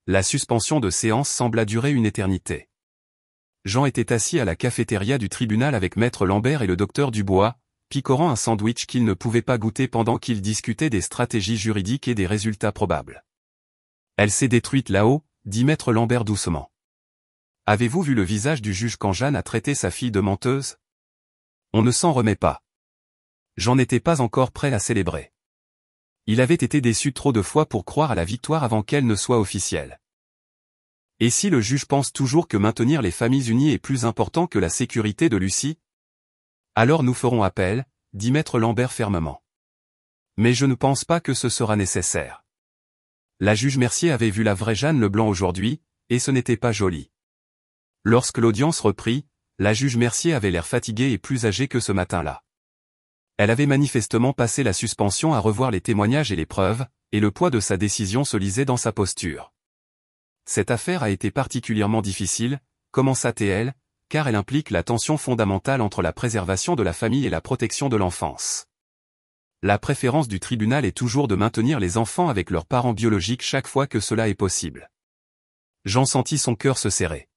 La suspension de séance sembla durer une éternité. Jean était assis à la cafétéria du tribunal avec maître Lambert et le docteur Dubois, picorant un sandwich qu'il ne pouvait pas goûter pendant qu'ils discutaient des stratégies juridiques et des résultats probables. Elle s'est détruite là-haut, dit maître Lambert doucement. Avez-vous vu le visage du juge quand Jeanne a traité sa fille de menteuse? On ne s'en remet pas. Jean n'était pas encore prêt à célébrer. Il avait été déçu trop de fois pour croire à la victoire avant qu'elle ne soit officielle. Et si le juge pense toujours que maintenir les familles unies est plus important que la sécurité de Lucie? Alors nous ferons appel, dit maître Lambert fermement. Mais je ne pense pas que ce sera nécessaire. La juge Mercier avait vu la vraie Jeanne Leblanc aujourd'hui, et ce n'était pas joli. Lorsque l'audience reprit, la juge Mercier avait l'air fatiguée et plus âgée que ce matin-là. Elle avait manifestement passé la suspension à revoir les témoignages et les preuves, et le poids de sa décision se lisait dans sa posture. Cette affaire a été particulièrement difficile, commença-t-elle, car elle implique la tension fondamentale entre la préservation de la famille et la protection de l'enfance. La préférence du tribunal est toujours de maintenir les enfants avec leurs parents biologiques chaque fois que cela est possible. Jean sentit son cœur se serrer.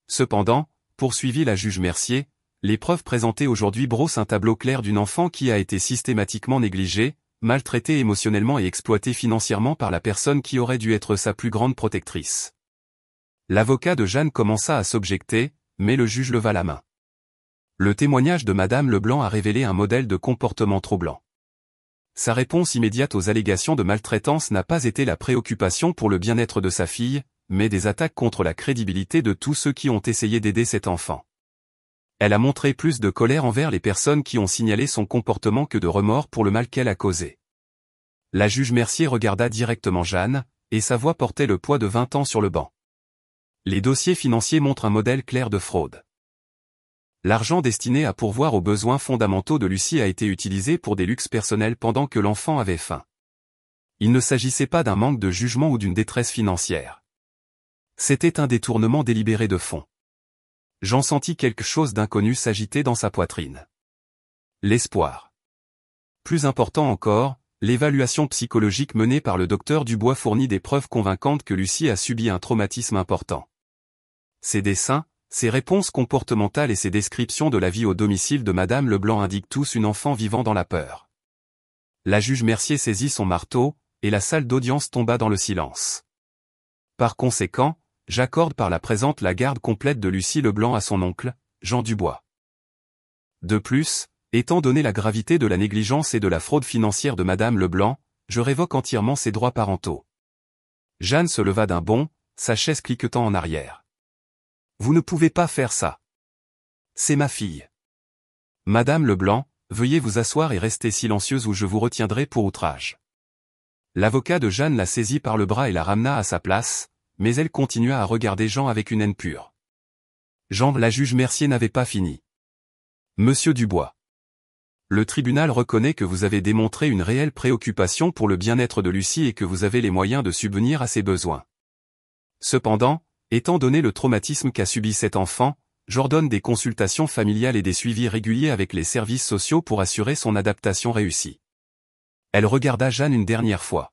Cependant, poursuivit la juge Mercier, les preuves présentées aujourd'hui brossent un tableau clair d'une enfant qui a été systématiquement négligée, maltraitée émotionnellement et exploitée financièrement par la personne qui aurait dû être sa plus grande protectrice. L'avocat de Jeanne commença à s'objecter, mais le juge leva la main. Le témoignage de Madame Leblanc a révélé un modèle de comportement troublant. Sa réponse immédiate aux allégations de maltraitance n'a pas été la préoccupation pour le bien-être de sa fille, mais des attaques contre la crédibilité de tous ceux qui ont essayé d'aider cet enfant. Elle a montré plus de colère envers les personnes qui ont signalé son comportement que de remords pour le mal qu'elle a causé. La juge Mercier regarda directement Jeanne, et sa voix portait le poids de 20 ans sur le banc. Les dossiers financiers montrent un modèle clair de fraude. L'argent destiné à pourvoir aux besoins fondamentaux de Lucie a été utilisé pour des luxes personnels pendant que l'enfant avait faim. Il ne s'agissait pas d'un manque de jugement ou d'une détresse financière. C'était un détournement délibéré de fonds. Jean sentit quelque chose d'inconnu s'agiter dans sa poitrine. L'espoir. Plus important encore, l'évaluation psychologique menée par le docteur Dubois fournit des preuves convaincantes que Lucie a subi un traumatisme important. Ses dessins, ses réponses comportementales et ses descriptions de la vie au domicile de Madame Leblanc indiquent tous une enfant vivant dans la peur. La juge Mercier saisit son marteau, et la salle d'audience tomba dans le silence. Par conséquent, j'accorde par la présente la garde complète de Lucie Leblanc à son oncle, Jean Dubois. De plus, étant donné la gravité de la négligence et de la fraude financière de Madame Leblanc, je révoque entièrement ses droits parentaux. Jeanne se leva d'un bond, sa chaise cliquetant en arrière. Vous ne pouvez pas faire ça. C'est ma fille. Madame Leblanc, veuillez vous asseoir et rester silencieuse ou je vous retiendrai pour outrage. L'avocat de Jeanne la saisit par le bras et la ramena à sa place, mais elle continua à regarder Jean avec une haine pure. Jean, la juge Mercier n'avait pas fini. Monsieur Dubois. Le tribunal reconnaît que vous avez démontré une réelle préoccupation pour le bien-être de Lucie et que vous avez les moyens de subvenir à ses besoins. Cependant, étant donné le traumatisme qu'a subi cet enfant, j'ordonne des consultations familiales et des suivis réguliers avec les services sociaux pour assurer son adaptation réussie. Elle regarda Jeanne une dernière fois.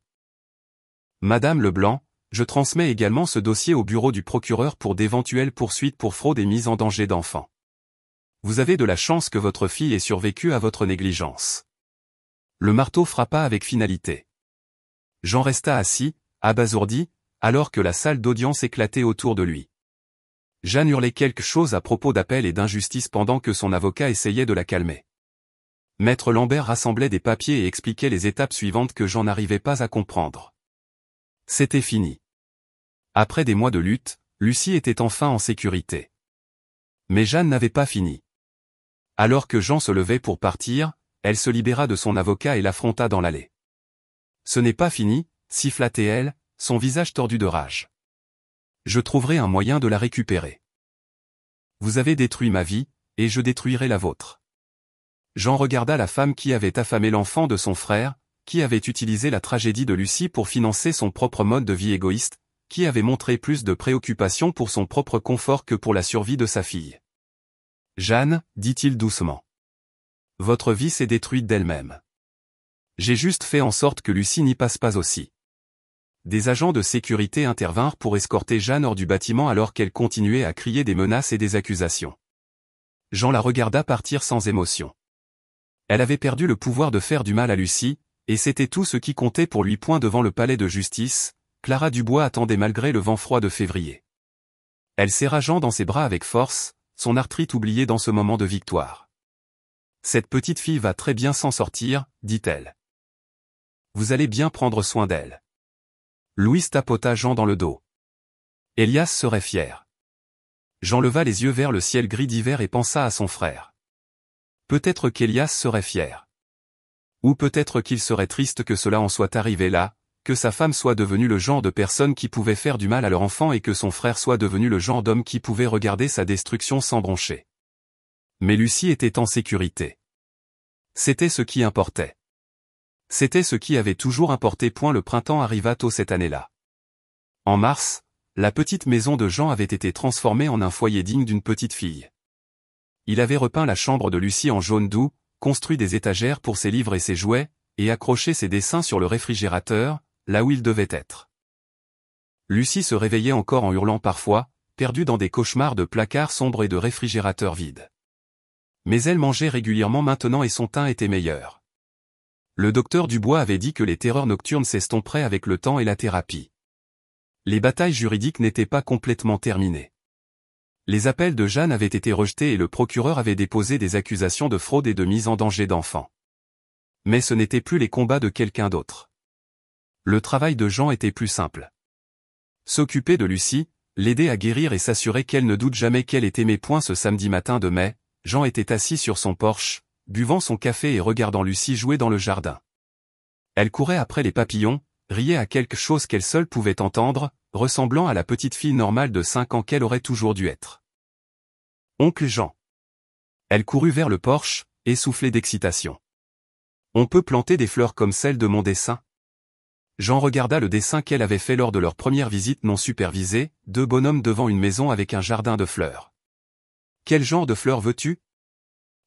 Madame Leblanc, je transmets également ce dossier au bureau du procureur pour d'éventuelles poursuites pour fraude et mise en danger d'enfants. Vous avez de la chance que votre fille ait survécu à votre négligence. Le marteau frappa avec finalité. Jean resta assis, abasourdi, alors que la salle d'audience éclatait autour de lui. Jeanne hurlait quelque chose à propos d'appel et d'injustice pendant que son avocat essayait de la calmer. Maître Lambert rassemblait des papiers et expliquait les étapes suivantes que Jean n'arrivait pas à comprendre. C'était fini. Après des mois de lutte, Lucie était enfin en sécurité. Mais Jeanne n'avait pas fini. Alors que Jean se levait pour partir, elle se libéra de son avocat et l'affronta dans l'allée. Ce n'est pas fini, siffla-t-elle, son visage tordu de rage. Je trouverai un moyen de la récupérer. Vous avez détruit ma vie, et je détruirai la vôtre. Jean regarda la femme qui avait affamé l'enfant de son frère, qui avait utilisé la tragédie de Lucie pour financer son propre mode de vie égoïste, qui avait montré plus de préoccupation pour son propre confort que pour la survie de sa fille. Jeanne, dit-il doucement. Votre vie s'est détruite d'elle-même. J'ai juste fait en sorte que Lucie n'y passe pas aussi. Des agents de sécurité intervinrent pour escorter Jeanne hors du bâtiment alors qu'elle continuait à crier des menaces et des accusations. Jean la regarda partir sans émotion. Elle avait perdu le pouvoir de faire du mal à Lucie, et c'était tout ce qui comptait pour lui. Devant le palais de justice, Clara Dubois attendait malgré le vent froid de février. Elle serra Jean dans ses bras avec force, son arthrite oubliée dans ce moment de victoire. Cette petite fille va très bien s'en sortir, dit-elle. Vous allez bien prendre soin d'elle. Louise tapota Jean dans le dos. Elias serait fier. Jean leva les yeux vers le ciel gris d'hiver et pensa à son frère. Peut-être qu'Elias serait fier. Ou peut-être qu'il serait triste que cela en soit arrivé là, que sa femme soit devenue le genre de personne qui pouvait faire du mal à leur enfant et que son frère soit devenu le genre d'homme qui pouvait regarder sa destruction sans broncher. Mais Lucie était en sécurité. C'était ce qui importait. C'était ce qui avait toujours importé. Le printemps arriva tôt cette année-là. En mars, la petite maison de Jean avait été transformée en un foyer digne d'une petite fille. Il avait repeint la chambre de Lucie en jaune doux, construit des étagères pour ses livres et ses jouets, et accroché ses dessins sur le réfrigérateur, là où il devait être. Lucie se réveillait encore en hurlant parfois, perdue dans des cauchemars de placards sombres et de réfrigérateurs vides. Mais elle mangeait régulièrement maintenant et son teint était meilleur. Le docteur Dubois avait dit que les terreurs nocturnes s'estomperaient avec le temps et la thérapie. Les batailles juridiques n'étaient pas complètement terminées. Les appels de Jeanne avaient été rejetés et le procureur avait déposé des accusations de fraude et de mise en danger d'enfants. Mais ce n'étaient plus les combats de quelqu'un d'autre. Le travail de Jean était plus simple. S'occuper de Lucie, l'aider à guérir et s'assurer qu'elle ne doute jamais qu'elle est aimée. Ce samedi matin de mai, Jean était assis sur son porche, buvant son café et regardant Lucie jouer dans le jardin. Elle courait après les papillons, riait à quelque chose qu'elle seule pouvait entendre, ressemblant à la petite fille normale de 5 ans qu'elle aurait toujours dû être. Oncle Jean. Elle courut vers le porche, essoufflée d'excitation. On peut planter des fleurs comme celle de mon dessin? Jean regarda le dessin qu'elle avait fait lors de leur première visite non supervisée, 2 bonhommes devant une maison avec un jardin de fleurs. Quel genre de fleurs veux-tu?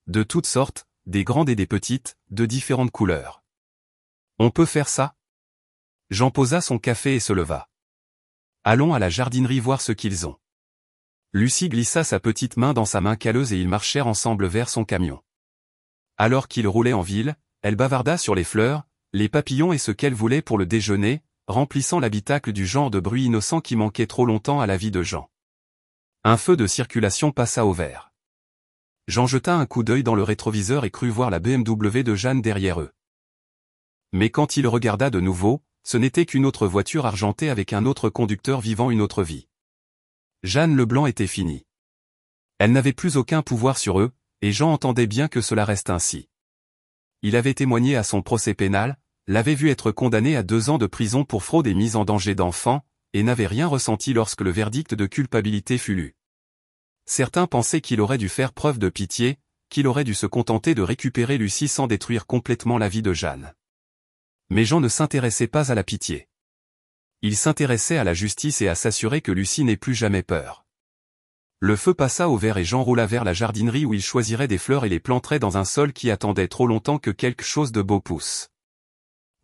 De toutes sortes, des grandes et des petites, de différentes couleurs. On peut faire ça? Jean posa son café et se leva. Allons à la jardinerie voir ce qu'ils ont. Lucie glissa sa petite main dans sa main calleuse et ils marchèrent ensemble vers son camion. Alors qu'il roulait en ville, elle bavarda sur les fleurs, les papillons et ce qu'elle voulait pour le déjeuner, remplissant l'habitacle du genre de bruit innocent qui manquait trop longtemps à la vie de Jean. Un feu de circulation passa au vert. Jean jeta un coup d'œil dans le rétroviseur et crut voir la BMW de Jeanne derrière eux. Mais quand il regarda de nouveau, ce n'était qu'une autre voiture argentée avec un autre conducteur vivant une autre vie. Jeanne Leblanc était finie. Elle n'avait plus aucun pouvoir sur eux, et Jean entendait bien que cela reste ainsi. Il avait témoigné à son procès pénal, l'avait vu être condamné à 2 ans de prison pour fraude et mise en danger d'enfants, et n'avait rien ressenti lorsque le verdict de culpabilité fut lu. Certains pensaient qu'il aurait dû faire preuve de pitié, qu'il aurait dû se contenter de récupérer Lucie sans détruire complètement la vie de Jeanne. Mais Jean ne s'intéressait pas à la pitié. Il s'intéressait à la justice et à s'assurer que Lucie n'ait plus jamais peur. Le feu passa au vert et Jean roula vers la jardinerie où il choisirait des fleurs et les planterait dans un sol qui attendait trop longtemps que quelque chose de beau pousse.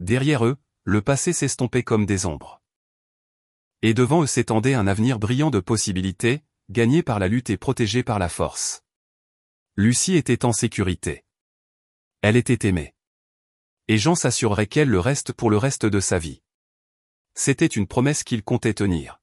Derrière eux, le passé s'estompait comme des ombres. Et devant eux s'étendait un avenir brillant de possibilités, gagné par la lutte et protégé par la force. Lucie était en sécurité. Elle était aimée. Et Jean s'assurerait qu'elle le reste pour le reste de sa vie. C'était une promesse qu'il comptait tenir.